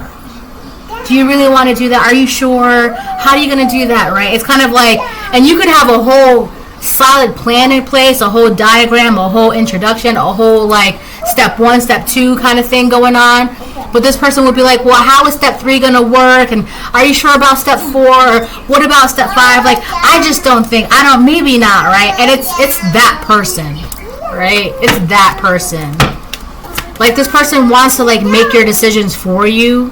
do you really want to do that? Are you sure? How are you going to do that, right? It's kind of like, and you could have a whole solid plan in place, a whole diagram, a whole introduction, a whole, like, step 1, step 2 kind of thing going on. But this person would be like, well, how is step 3 going to work? And are you sure about step 4? Or what about step 5? Like, I just don't think, maybe not, right? And it's that person, right? It's that person. Like, this person wants to, like, make your decisions for you.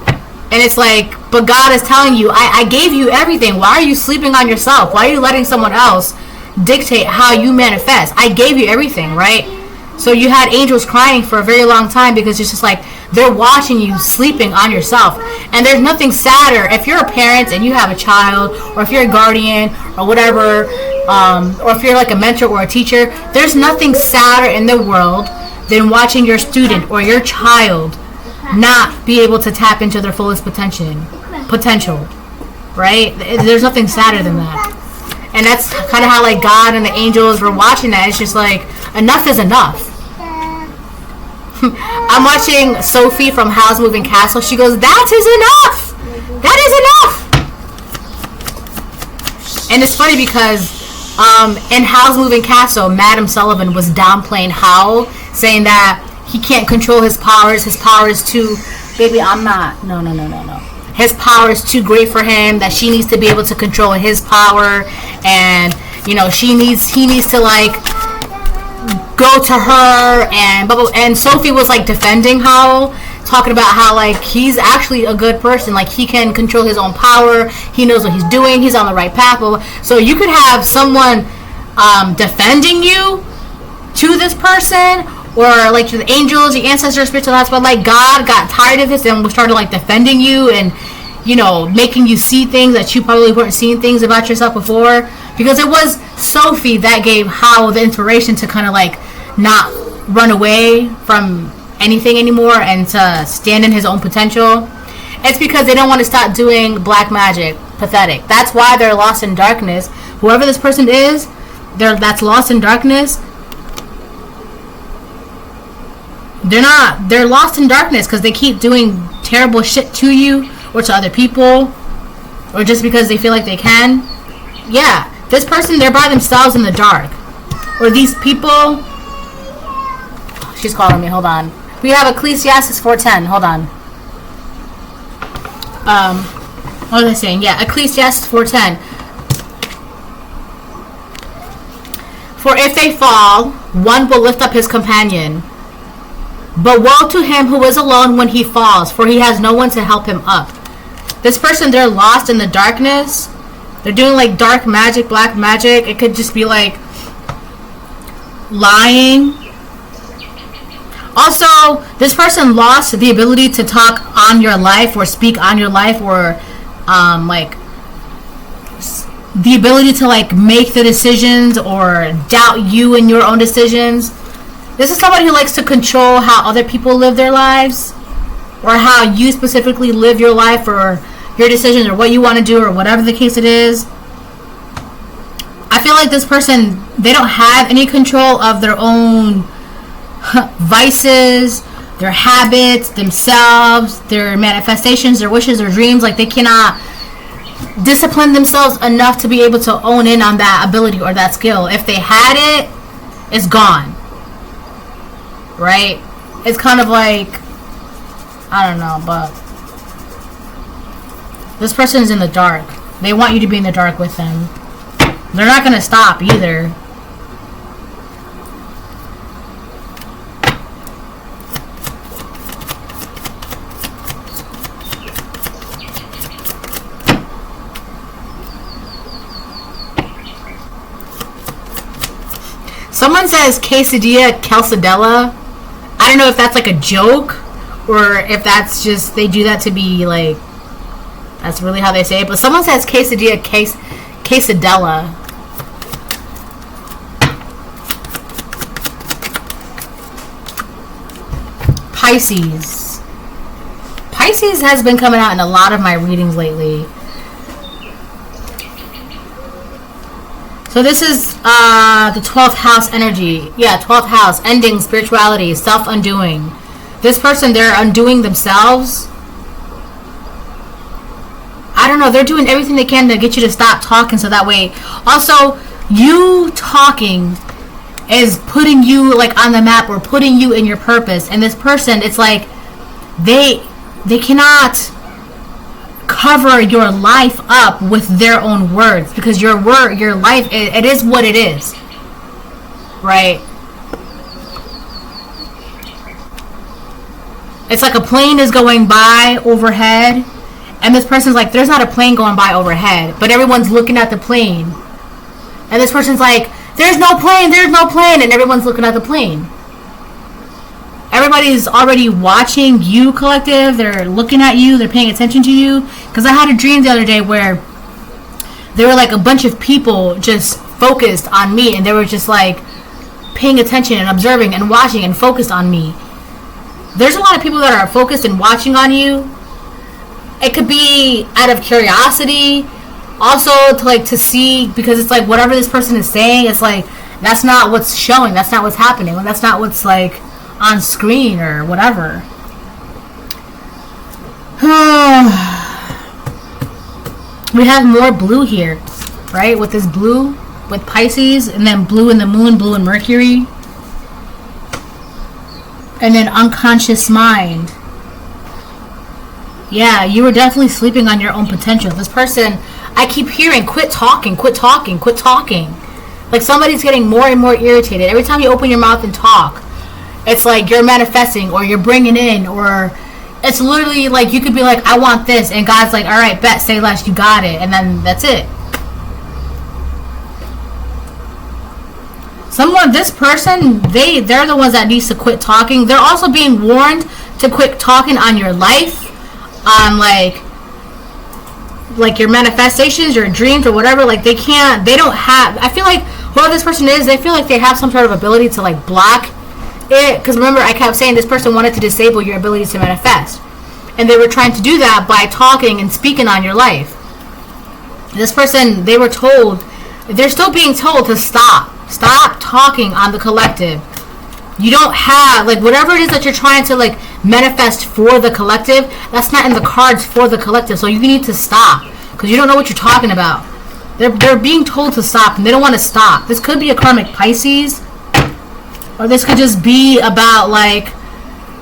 And it's like, but God is telling you, I gave you everything. Why are you sleeping on yourself? Why are you letting someone else dictate how you manifest? I gave you everything, right? So you had angels crying for a very long time because it's just like, they're watching you sleeping on yourself. And there's nothing sadder. If you're a parent and you have a child, or if you're a guardian, or whatever, or if you're like a mentor or a teacher, there's nothing sadder in the world than watching your student or your child not be able to tap into their fullest potential, right? There's nothing sadder than that. And that's kind of how, like, God and the angels were watching that. It's just like, enough is enough. I'm watching Sophie from Howl's Moving Castle. She goes, that is enough. That is enough. And it's funny because in Howl's Moving Castle, Madam Sullivan was downplaying Howl, saying that he can't control his powers. His power is too... Baby, I'm not... No. His power is too great for him, that she needs to be able to control his power. And, you know, he needs to, like, go to her. And blah, blah, and Sophie was, like, defending Howl, talking about how, like, he's actually a good person. Like, he can control his own power. He knows what he's doing. He's on the right path. Blah, blah. So you could have someone defending you to this person, or like to the angels, the ancestors, spiritual lives, but like God got tired of this and started like defending you and, you know, making you see things that you probably weren't seeing things about yourself before, because it was Sophie that gave Howl the inspiration to kind of like not run away from anything anymore and to stand in his own potential. It's because they don't want to stop doing black magic, pathetic. That's why they're lost in darkness. Whoever this person is, that's lost in darkness. They're lost in darkness because they keep doing terrible shit to you or to other people, or just because they feel like they can. Yeah, this person, they're by themselves in the dark. Or these people. She's calling me, hold on. We have Ecclesiastes 4:10, hold on. What was I saying? Yeah, Ecclesiastes 4:10. For if they fall, one will lift up his companion. But woe to him who is alone when he falls, for he has no one to help him up. This person, they're lost in the darkness. They're doing like dark magic, black magic. It could just be like lying. Also, this person lost the ability to talk on your life or speak on your life, or like the ability to like make the decisions or doubt you in your own decisions. This is somebody who likes to control how other people live their lives, or how you specifically live your life, or your decisions, or what you want to do, or whatever the case it is. I feel like this person, they don't have any control of their own vices, their habits, themselves, their manifestations, their wishes, their dreams. Like, they cannot discipline themselves enough to be able to own in on that ability or that skill. If they had it, it's gone. Right? It's kind of like, I don't know, but this person's in the dark. They want you to be in the dark with them. They're not going to stop either. Someone says quesadilla calzadella. I don't know if that's like a joke, or if that's just, they do that to be like, that's really how they say it. But someone says quesadilla quesadella. Pisces. Pisces has been coming out in a lot of my readings lately. So this is the 12th house energy. Yeah, 12th house. Ending, spirituality, self-undoing. This person, they're undoing themselves. I don't know. They're doing everything they can to get you to stop talking, so that way. Also, you talking is putting you like on the map, or putting you in your purpose. And this person, it's like they cannot cover your life up with their own words, because your life, it is what it is, right? It's like a plane is going by overhead, and this person's like, there's not a plane going by overhead, but everyone's looking at the plane, and this person's like, there's no plane, and everyone's looking at the plane. Everybody's already watching you, collective. They're looking at you. They're paying attention to you. Because I had a dream the other day where there were like a bunch of people just focused on me. And they were just like paying attention and observing and watching and focused on me. There's a lot of people that are focused and watching on you. It could be out of curiosity. Also to see, because it's like whatever this person is saying, it's like that's not what's showing. That's not what's happening. That's not what's like on screen or whatever. We have more blue here, right? With this blue, with Pisces, and then blue in the moon, blue in Mercury. And then unconscious mind. Yeah, you were definitely sleeping on your own potential. This person, I keep hearing, quit talking, quit talking, quit talking. Like somebody's getting more and more irritated. Every time you open your mouth and talk, it's like you're manifesting, or you're bringing in, or it's literally like you could be like, I want this, and God's like, all right, bet, say less, you got it, and then that's it. This person, they're the ones that needs to quit talking. They're also being warned to quit talking on your life, on like your manifestations, your dreams, or whatever. Like they don't have, I feel like whoever this person is, they feel like they have some sort of ability to like block it, because remember I kept saying this person wanted to disable your ability to manifest, and they were trying to do that by talking and speaking on your life. This person, they were told, they're still being told to stop talking on the collective. You don't have, like, whatever it is that you're trying to, like, manifest for the collective, that's not in the cards for the collective. So you need to stop, because you don't know what you're talking about. They're being told to stop, and they don't want to stop. This could be a karmic Pisces, or this could just be about, like,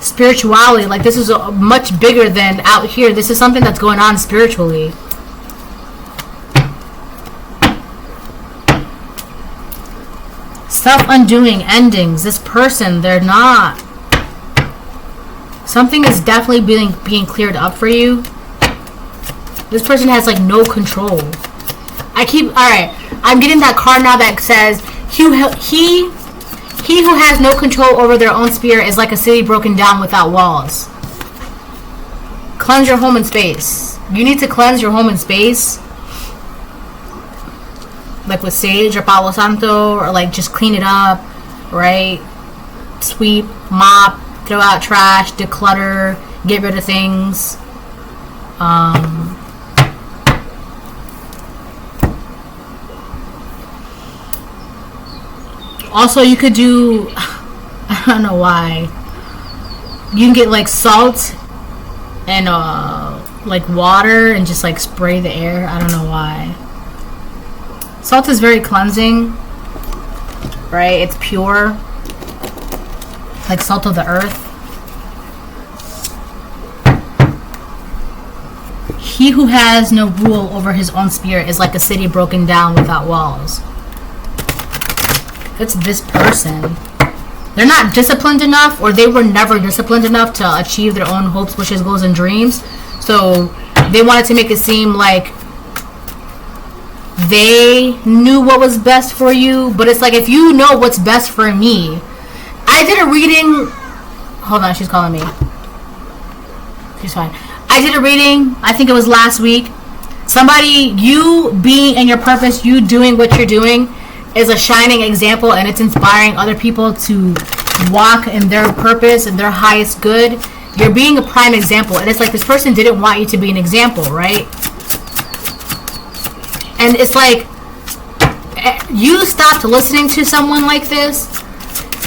spirituality. Like, this is much bigger than out here. This is something that's going on spiritually. Self-undoing endings. This person, they're not. Something is definitely being cleared up for you. This person has, like, no control. Alright, I'm getting that card now that says, he who has no control over their own spirit is like a city broken down without walls. Cleanse your home and space. You need to cleanse your home and space. Like with sage or Palo Santo, or like just clean it up, right? Sweep, mop, throw out trash, declutter, get rid of things. Also, you could do, I don't know why, you can get like salt and like water and just like spray the air. I don't know why. Salt is very cleansing, right? It's pure, like salt of the earth. He who has no rule over his own spirit is like a city broken down without walls. It's this person. They're not disciplined enough, or they were never disciplined enough to achieve their own hopes, wishes, goals, and dreams. So they wanted to make it seem like they knew what was best for you. But it's like, if you know what's best for me. I did a reading. Hold on, she's calling me. She's fine. I did a reading, I think it was last week. Somebody, you being in your purpose, you doing what you're doing, is a shining example, and it's inspiring other people to walk in their purpose and their highest good. You're being a prime example, and it's like this person didn't want you to be an example, right? And it's like you stopped listening to someone like this,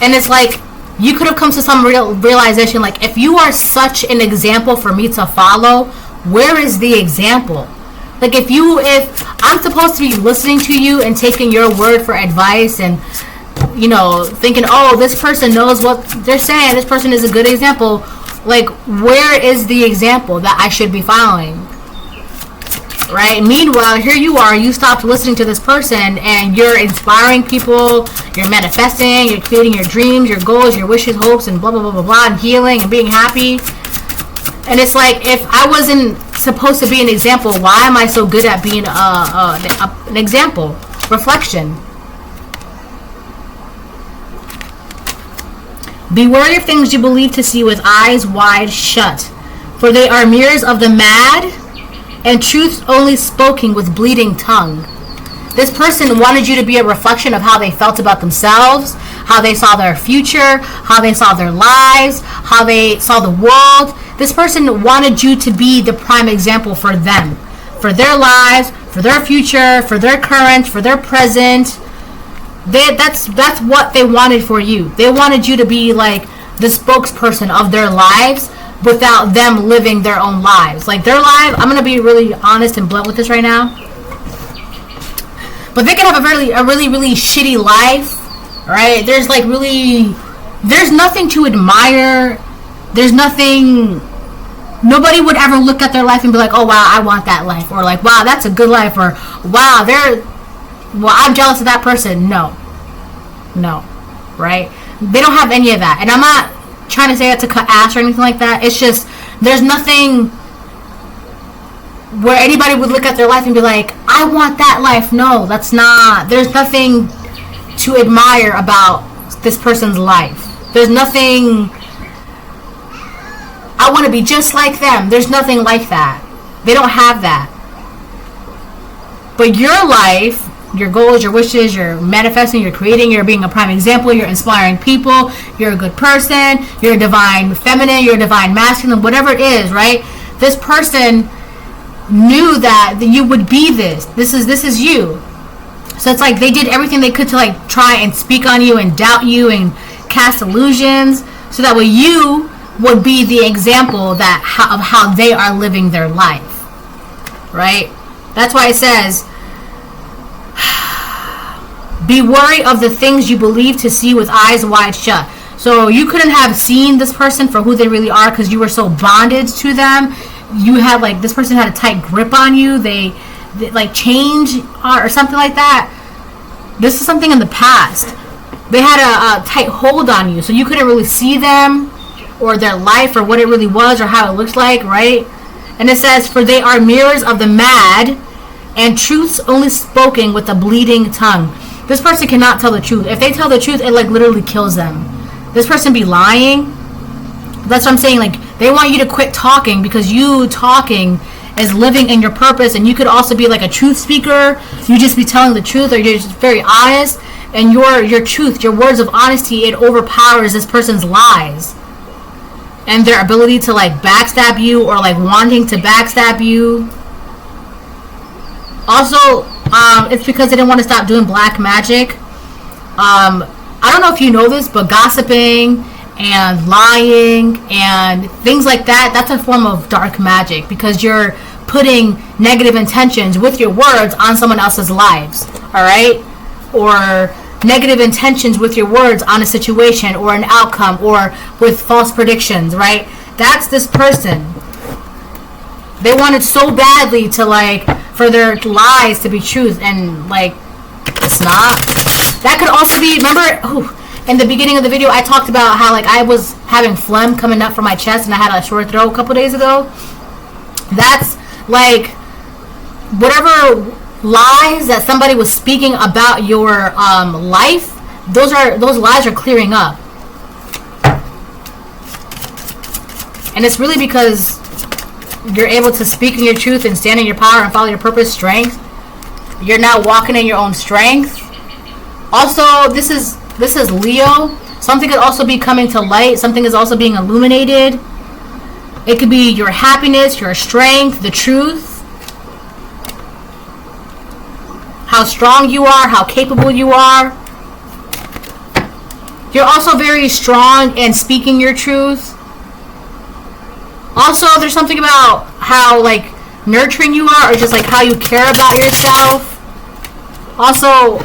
and it's like you could have come to some realization, like, if you are such an example for me to follow, where is the example? Like, if I'm supposed to be listening to you and taking your word for advice and, you know, thinking, oh, this person knows what they're saying, this person is a good example, like, where is the example that I should be following? Right? Meanwhile, here you are, you stopped listening to this person, and you're inspiring people, you're manifesting, you're creating your dreams, your goals, your wishes, hopes, and blah, blah, blah, blah, blah, and healing and being happy. And it's like, if I wasn't supposed to be an example, why am I so good at being an example? Reflection. Beware of things you believe to see with eyes wide shut, for they are mirrors of the mad, and truth only spoken with bleeding tongue. This person wanted you to be a reflection of how they felt about themselves, how they saw their future, how they saw their lives, how they saw the world. This person wanted you to be the prime example for them, for their lives, for their future, for their current, for their present. That's what they wanted for you. They wanted you to be like the spokesperson of their lives without them living their own lives. Like, their life, I'm going to be really honest and blunt with this right now, but they can have a really shitty life, right? There's nothing to admire. There's nothing, nobody would ever look at their life and be like, oh wow, I want that life, or like, wow, that's a good life, or wow, I'm jealous of that person. No, right? They don't have any of that. And I'm not trying to say that to cut ass or anything like that. It's just, there's nothing where anybody would look at their life and be like, I want that life. No, that's not, there's nothing to admire about this person's life. There's nothing, I want to be just like them. There's nothing like that. They don't have that. But your life, your goals, your wishes, you're manifesting, you're creating, you're being a prime example, you're inspiring people, you're a good person, you're a divine feminine, you're a divine masculine, whatever it is, right? This person knew that you would be this. This is you. So it's like they did everything they could to like try and speak on you and doubt you and cast illusions, so that way you would be the example of how they are living their life, right? That's why it says, be wary of the things you believe to see with eyes wide shut. So you couldn't have seen this person for who they really are because you were so bonded to them. You had like, this person had a tight grip on you. They like change or something like that. This is something in the past. They had a tight hold on you, so you couldn't really see them or their life or what it really was or how it looked like, right? And it says, for they are mirrors of the mad and truths only spoken with a bleeding tongue. This person cannot tell the truth. If they tell the truth, it like literally kills them. This person be lying. That's what I'm saying. Like, they want you to quit talking because you talking is living in your purpose. And you could also be like a truth speaker. You just be telling the truth, or you're just very honest. And your truth, your words of honesty, it overpowers this person's lies. And their ability to like backstab you or like wanting to backstab you. Also, it's because they didn't want to stop doing black magic. I don't know if you know this, but gossiping and lying and things like that, that's a form of dark magic because you're putting negative intentions with your words on someone else's lives, all right? Or negative intentions with your words on a situation or an outcome or with false predictions, right? That's this person. They wanted so badly to like for their lies to be truth, and like it's not. That could also be, remember in the beginning of the video I talked about how like I was having phlegm coming up from my chest and I had a sore throat a couple days ago. That's like whatever lies that somebody was speaking about your life, those lies are clearing up. And it's really because you're able to speak in your truth and stand in your power and follow your purpose, strength. You're now walking in your own strength. Also, this is Leo. Something could also be coming to light. Something is also being illuminated. It could be your happiness, your strength, the truth. How strong you are, how capable you are. You're also very strong in speaking your truth. Also, there's something about how like nurturing you are, or just like how you care about yourself. Also,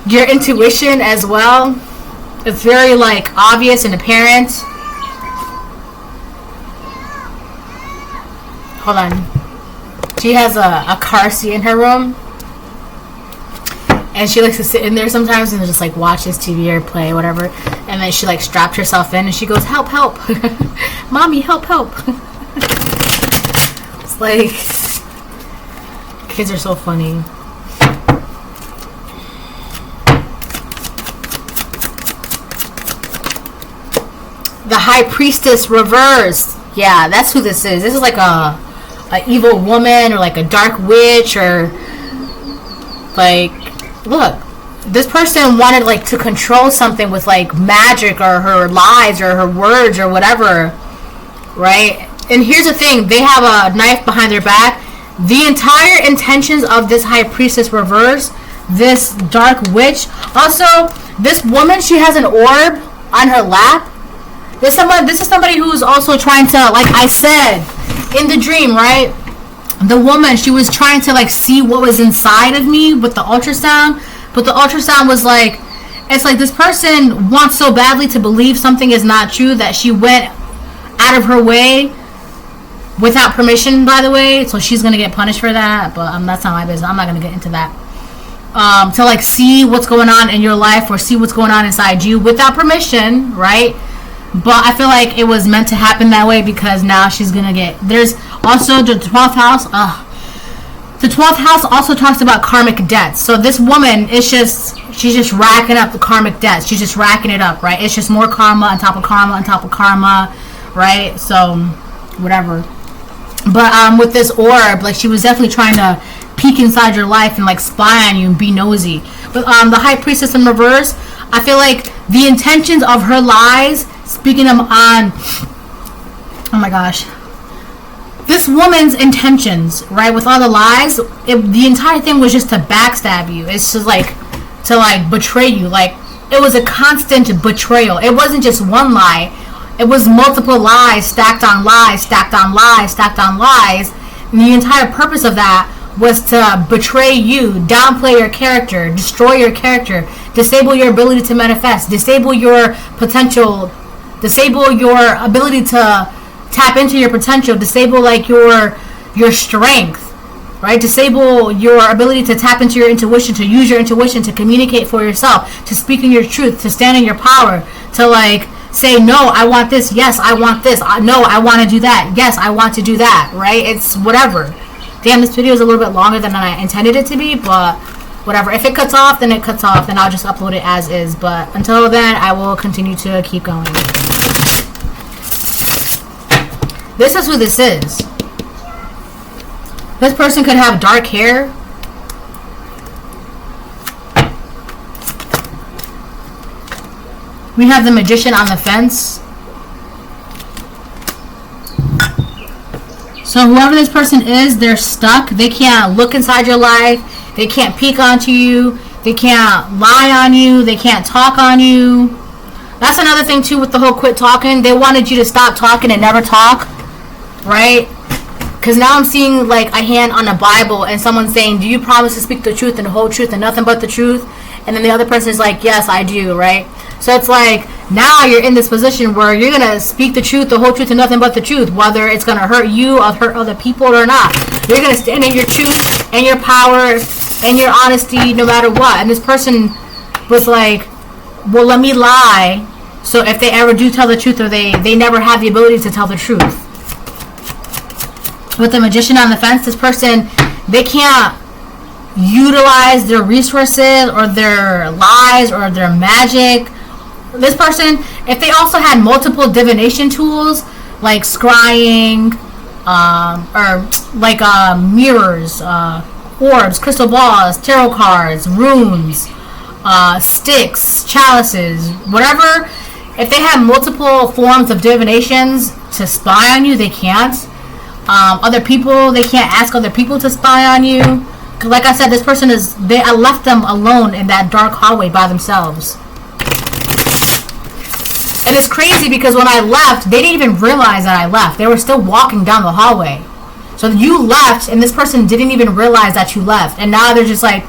your intuition as well. It's very like obvious and apparent. Hold on. She has a car seat in her room. And she likes to sit in there sometimes and just like watch this TV or play or whatever. And then she like strapped herself in and she goes, help, help. Mommy, help, help. It's like, kids are so funny. The High Priestess reversed. Yeah, that's who this is. This is like a evil woman or like a dark witch or like, look, this person wanted like to control something with like magic or her lies or her words or whatever, right? And here's the thing, they have a knife behind their back. The entire intentions of this High Priestess reverse, this dark witch. Also, this woman, she has an orb on her lap. This is somebody who's also trying to, like I said in the dream, right? The woman, she was trying to like see what was inside of me with the ultrasound, but the ultrasound was like, it's like this person wants so badly to believe something is not true that she went out of her way without permission, by the way, so she's gonna get punished for that, but that's not my business. I'm not gonna get into that. To like see what's going on in your life or see what's going on inside you without permission, right? But I feel like it was meant to happen that way because now she's gonna get. There's also the 12th house. The 12th house also talks about karmic debts. So this woman is she's just racking up the karmic debts. She's just racking it up, right? It's just more karma on top of karma on top of karma, right? So whatever. But with this orb, like she was definitely trying to peek inside your life and like spy on you and be nosy. But the High Priestess in reverse, I feel like the intentions of her lies, speaking them on, oh my gosh, this woman's intentions, right, with all the lies, the entire thing was just to backstab you. It's just like to like betray you. Like it was a constant betrayal. It wasn't just one lie. It was multiple lies stacked on lies, stacked on lies, stacked on lies. And the entire purpose of that was to betray you, downplay your character, destroy your character, disable your ability to manifest, disable your potential, disable your ability to tap into your potential, disable like your strength, right? Disable your ability to tap into your intuition, to use your intuition, to communicate for yourself, to speak in your truth, to stand in your power, to like say, no, I want this, yes, I want this, no, I want to do that, yes, I want to do that, right? It's whatever. Damn, this video is a little bit longer than I intended it to be, but whatever. If it cuts off, then it cuts off, then I'll just upload it as is. But until then, I will continue to keep going. This is who this is. This person could have dark hair. We have the Magician on the fence. So whoever this person is, they're stuck. They can't look inside your life. They can't peek onto you. They can't lie on you. They can't talk on you. That's another thing too with the whole quit talking. They wanted you to stop talking and never talk. Right? Because now I'm seeing like a hand on a Bible and someone saying, do you promise to speak the truth and the whole truth and nothing but the truth? And then the other person is like, yes, I do, right? So it's like, now you're in this position where you're going to speak the truth, the whole truth, and nothing but the truth, whether it's going to hurt you or hurt other people or not. You're going to stand in your truth and your power and your honesty no matter what. And this person was like, well, let me lie. So if they ever do tell the truth or they never have the ability to tell the truth. With the Magician on the fence, this person, they can't utilize their resources or their lies or their magic. This person, if they also had multiple divination tools like scrying, or like mirrors, orbs, crystal balls, tarot cards, runes, sticks, chalices, whatever, if they have multiple forms of divinations to spy on you, they can't. Other people, they can't ask other people to spy on you. Cause like I said, this person I left them alone in that dark hallway by themselves. And it's crazy because when I left, they didn't even realize that I left. They were still walking down the hallway. So you left, and this person didn't even realize that you left. And now they're just like,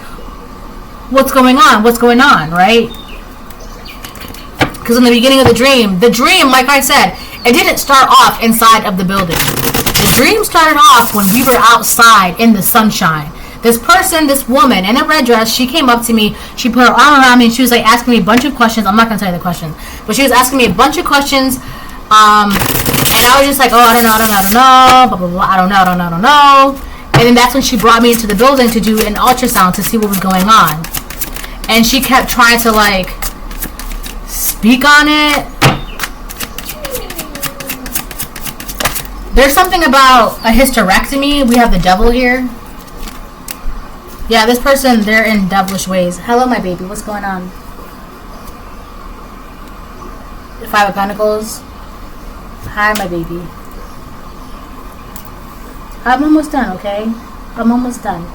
what's going on? What's going on, right? Because in the beginning of the dream, like I said, it didn't start off inside of the building. The dream started off when we were outside in the sunshine. This person, this woman in a red dress, she came up to me, she put her arm around me, and she was like asking me a bunch of questions. I'm not going to tell you the question, but she was asking me a bunch of questions, and I was just like, oh, I don't know, blah, blah, blah, I don't know. And then that's when she brought me into the building to do an ultrasound to see what was going on. And she kept trying to, like, speak on it. There's something about a hysterectomy. We have the devil here. Yeah, this person, they're in devilish ways. Hello, my baby. What's going on? The Five of Pentacles. Hi, my baby. I'm almost done, okay? I'm almost done.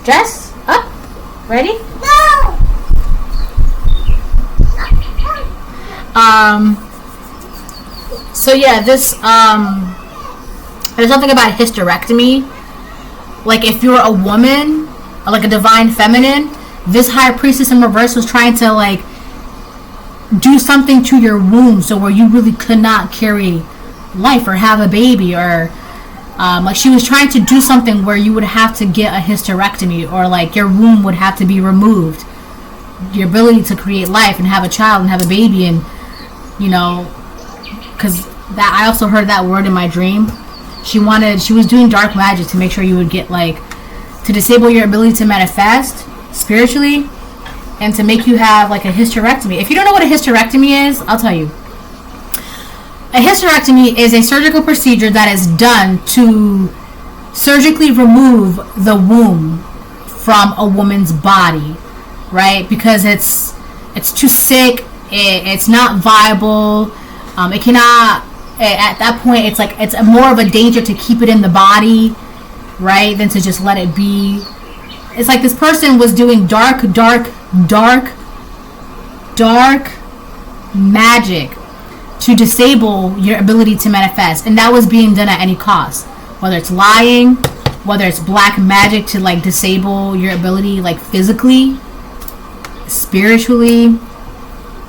Jess, up. Ready? No! So yeah, this, there's something about hysterectomy. Like if you're a woman, or like a divine feminine, this high priestess in reverse was trying to like do something to your womb, so where you really could not carry life or have a baby, or like she was trying to do something where you would have to get a hysterectomy, or like your womb would have to be removed, your ability to create life and have a child and have a baby, and you know, because that I also heard that word in my dream. She was doing dark magic to make sure you would get like, to disable your ability to manifest spiritually, and to make you have like a hysterectomy. If you don't know what a hysterectomy is, I'll tell you. A hysterectomy is a surgical procedure that is done to surgically remove the womb from a woman's body, right? Because it's too sick, It's not viable. It cannot. At that point, it's like it's more of a danger to keep it in the body, right, than to just let it be. It's like this person was doing dark magic to disable your ability to manifest, and that was being done at any cost. Whether it's lying, whether it's black magic to like disable your ability, like physically, spiritually,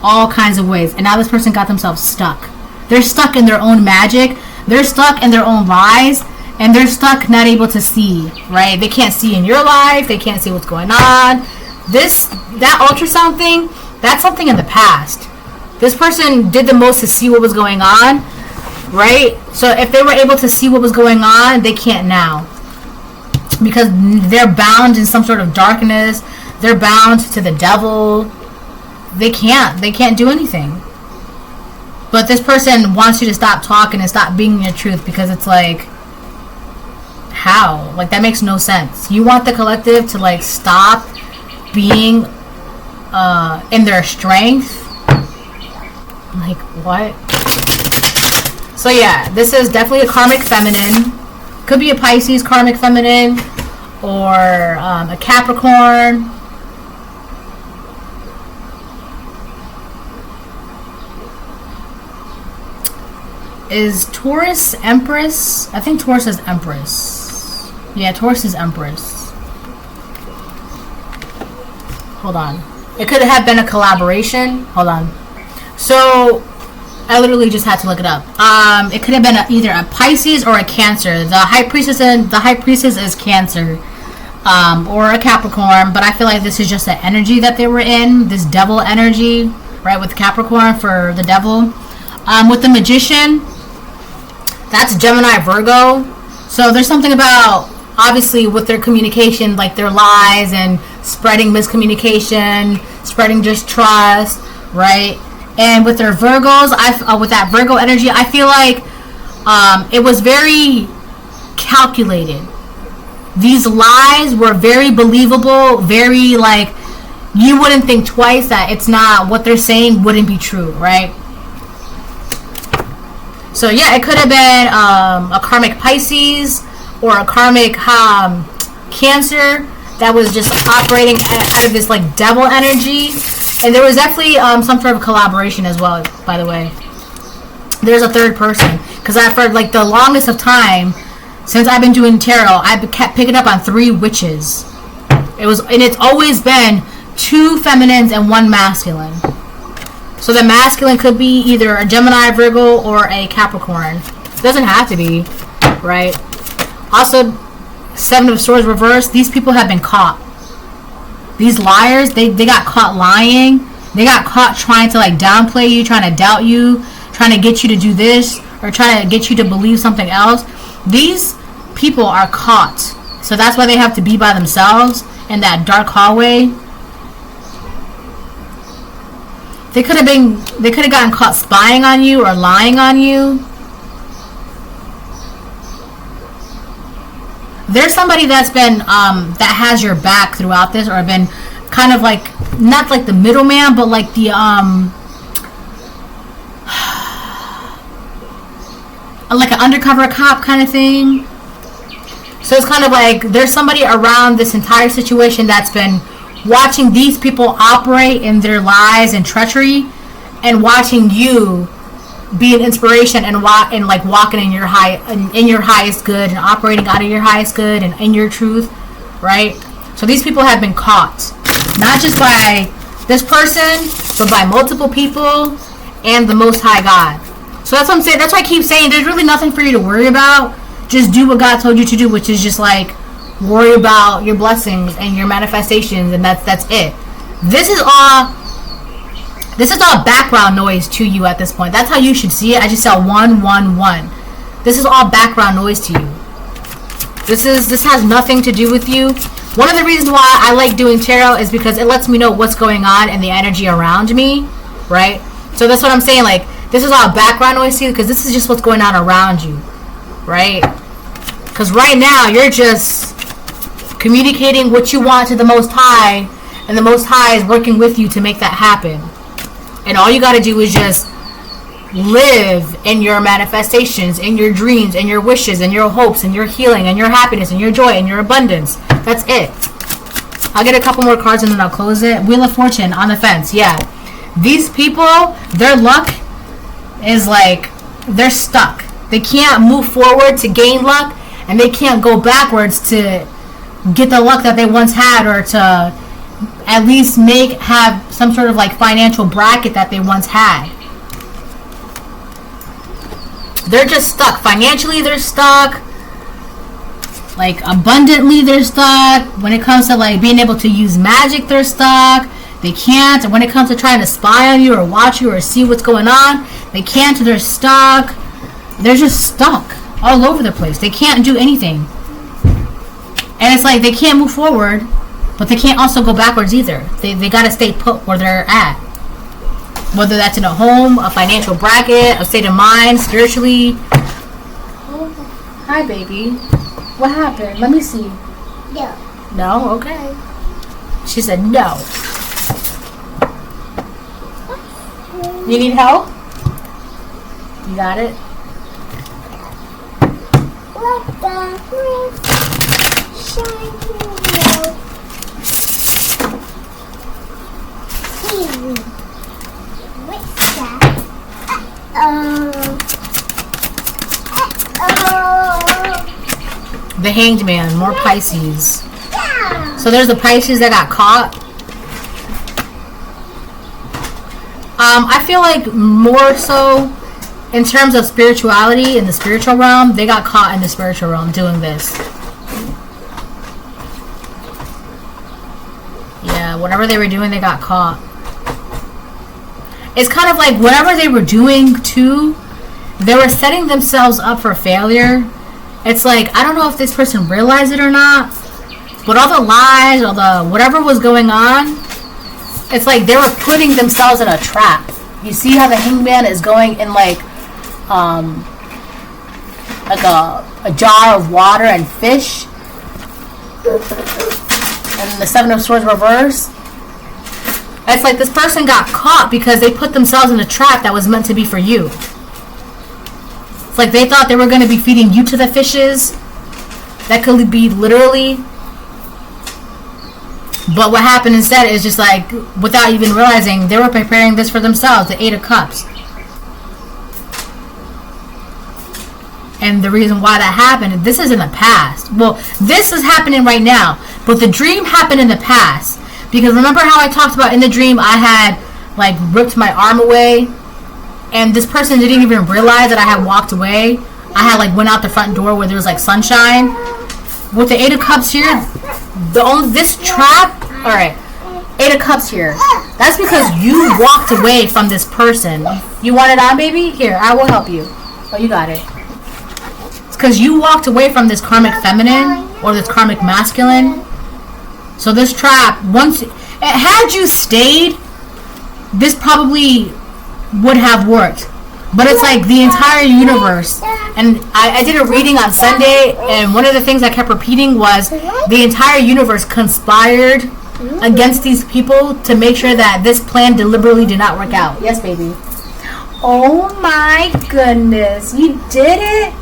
all kinds of ways. And now this person got themselves stuck. They're stuck in their own magic. They're stuck in their own lies. And they're stuck not able to see, right? They can't see in your life. They can't see what's going on. That ultrasound thing, that's something in the past. This person did the most to see what was going on, right? So if they were able to see what was going on, they can't now. Because they're bound in some sort of darkness. They're bound to the devil. They can't do anything. But this person wants you to stop talking and stop being your truth, because it's like, how? Like, that makes no sense. You want the collective to like stop being in their strength? Like, what? So yeah, this is definitely a karmic feminine. Could be a Pisces karmic feminine, or a Capricorn. Is Taurus Empress? I think Taurus is Empress. Yeah, Taurus is Empress. Hold on. It could have been a collaboration. Hold on. So, I literally just had to look it up. It could have been either a Pisces or a Cancer. The High Priestess is Cancer. Or a Capricorn. But I feel like this is just the energy that they were in. This devil energy. Right, with Capricorn for the devil. With the Magician, that's Gemini Virgo. So there's something about, obviously, with their communication, like their lies and spreading miscommunication, spreading distrust, right? And with their Virgos, with that Virgo energy, I feel like it was very calculated. These lies were very believable, very like, you wouldn't think twice that it's not, what they're saying wouldn't be true, right? So yeah, it could have been a karmic Pisces or a karmic Cancer that was just operating out of this like devil energy. And there was definitely some sort of collaboration as well, by the way. There's a third person. Because for like the longest of time, since I've been doing tarot, I kept picking up on 3 witches. It's always been 2 feminines and 1 masculine. So the masculine could be either a Gemini, Virgo, or a Capricorn. It doesn't have to be, right? Also, 7 of Swords reversed. These people have been caught. These liars, they got caught lying. They got caught trying to like downplay you, trying to doubt you, trying to get you to do this, or trying to get you to believe something else. These people are caught. So that's why they have to be by themselves in that dark hallway. They could have gotten caught spying on you or lying on you. There's somebody that's been that has your back throughout this, or been kind of like, not like the middleman, but like the like an undercover cop kind of thing. So it's kind of like there's somebody around this entire situation that's been watching these people operate in their lies and treachery, and watching you be an inspiration and like walking in your highest good and operating out of your highest good and in your truth, right? So these people have been caught, not just by this person, but by multiple people and the Most High God. So that's what I'm saying. That's why I keep saying there's really nothing for you to worry about. Just do what God told you to do, which is just like worry about your blessings and your manifestations, and that's it. This is all background noise to you at this point. That's how you should see it. I just saw 111. This is all background noise to you. This has nothing to do with you. One of the reasons why I like doing tarot is because it lets me know what's going on and the energy around me, right? So that's what I'm saying. Like, this is all background noise to you because this is just what's going on around you, right? Because right now you're just communicating what you want to the Most High, and the Most High is working with you to make that happen. And all you got to do is just live in your manifestations, in your dreams, in your wishes, in your hopes, in your healing, and your happiness, and your joy, and your abundance. That's it. I'll get a couple more cards and then I'll close it. Wheel of Fortune on the fence. Yeah. These people, their luck is like, they're stuck. They can't move forward to gain luck, and they can't go backwards to get the luck that they once had, or to at least have some sort of like financial bracket that they once had. They're just stuck. Financially, they're stuck. Like, abundantly, they're stuck. When it comes to like being able to use magic, they're stuck. They can't. And when it comes to trying to spy on you or watch you or see what's going on, they can't. They're stuck. They're just stuck all over the place. They can't do anything. And it's like they can't move forward, but they can't also go backwards either. They gotta stay put where they're at. Whether that's in a home, a financial bracket, a state of mind, spiritually. Oh, hi, baby. What happened? Let me see. No. No? Okay. She said no. You need help? You got it? What the shiny What's that? The Hanged Man, more Pisces. Yeah. So there's the Pisces that got caught. I feel like more so in terms of spirituality in the spiritual realm, they got caught in the spiritual realm doing this. Yeah, whatever they were doing, they got caught. It's kind of like whatever they were doing too, they were setting themselves up for failure. It's like, I don't know if this person realized it or not, but all the lies, all the whatever was going on, it's like they were putting themselves in a trap. You see how the Hangman is going in like a jar of water and fish, and the Seven of Swords reverse. It's like this person got caught because they put themselves in a trap that was meant to be for you. It's like they thought they were going to be feeding you to the fishes. That could be literally. But what happened instead is just like, without even realizing, they were preparing this for themselves, the Eight of Cups. And the reason why that happened, this is in the past. Well, this is happening right now, but the dream happened in the past. Because remember how I talked about in the dream I had like ripped my arm away, and this person didn't even realize that I had walked away. I had like went out the front door where there was like sunshine. With the Eight of Cups here, this trap, alright, Eight of Cups here. That's because you walked away from this person. You want it on, baby? Here, I will help you. Oh, you got it. It's because you walked away from this karmic feminine or this karmic masculine. So this trap, had you stayed, this probably would have worked. But it's like the entire universe. And I did a reading on Sunday, and one of the things I kept repeating was the entire universe conspired against these people to make sure that this plan deliberately did not work out. Yes, baby. Oh my goodness. You did it?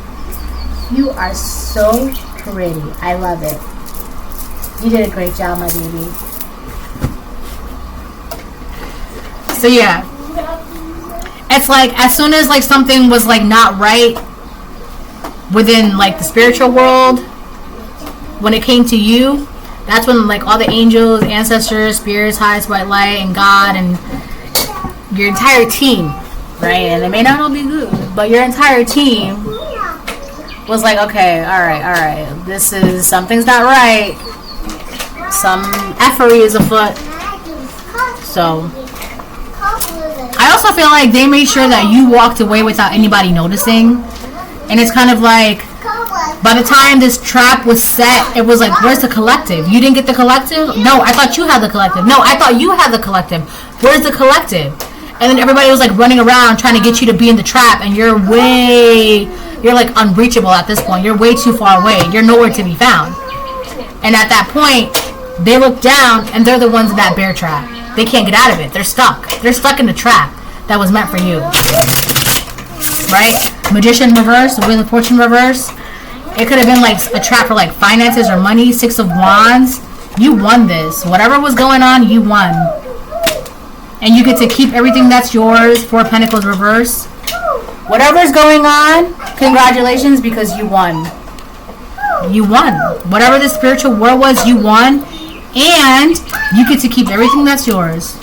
You are so pretty. I love it. You did a great job, my baby. So yeah. It's like as soon as like something was like not right within like the spiritual world, when it came to you, that's when like all the angels, ancestors, spirits, highest white light, and God, and your entire team, right? And it may not all be good, but your entire team was like, okay, all right, this is, something's not right. Some effery is afoot. So I also feel like they made sure that you walked away without anybody noticing. And it's kind of like, by the time this trap was set, it was like, where's the collective? You didn't get the collective? No, I thought you had the collective. No, I thought you had the collective. Where's the collective? And then everybody was like running around trying to get you to be in the trap, and you're like unreachable at this point. You're way too far away. You're nowhere to be found. And at that point, They look down, and they're the ones in that bear trap. They can't get out of it. They're stuck. They're stuck in the trap that was meant for you. Right? Magician reverse, Wheel of Fortune reverse. It could have been like a trap for like finances or money. 6 of Wands. You won this. Whatever was going on, you won. And you get to keep everything that's yours. 4 of Pentacles reverse. Whatever's going on, congratulations, because you won. You won. Whatever the spiritual war was, you won. And you get to keep everything that's yours.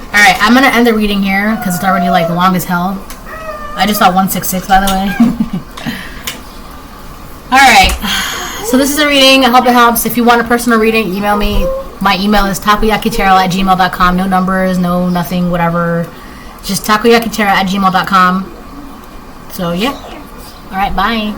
Alright, I'm going to end the reading here because it's already like long as hell. I just saw 166, by the way. Alright, so this is a reading. I hope it helps. If you want a personal reading, email me. My email is takoyakitarot@gmail.com. No numbers, no nothing, whatever. Just takoyakitarot@gmail.com. So, yeah. Alright, bye.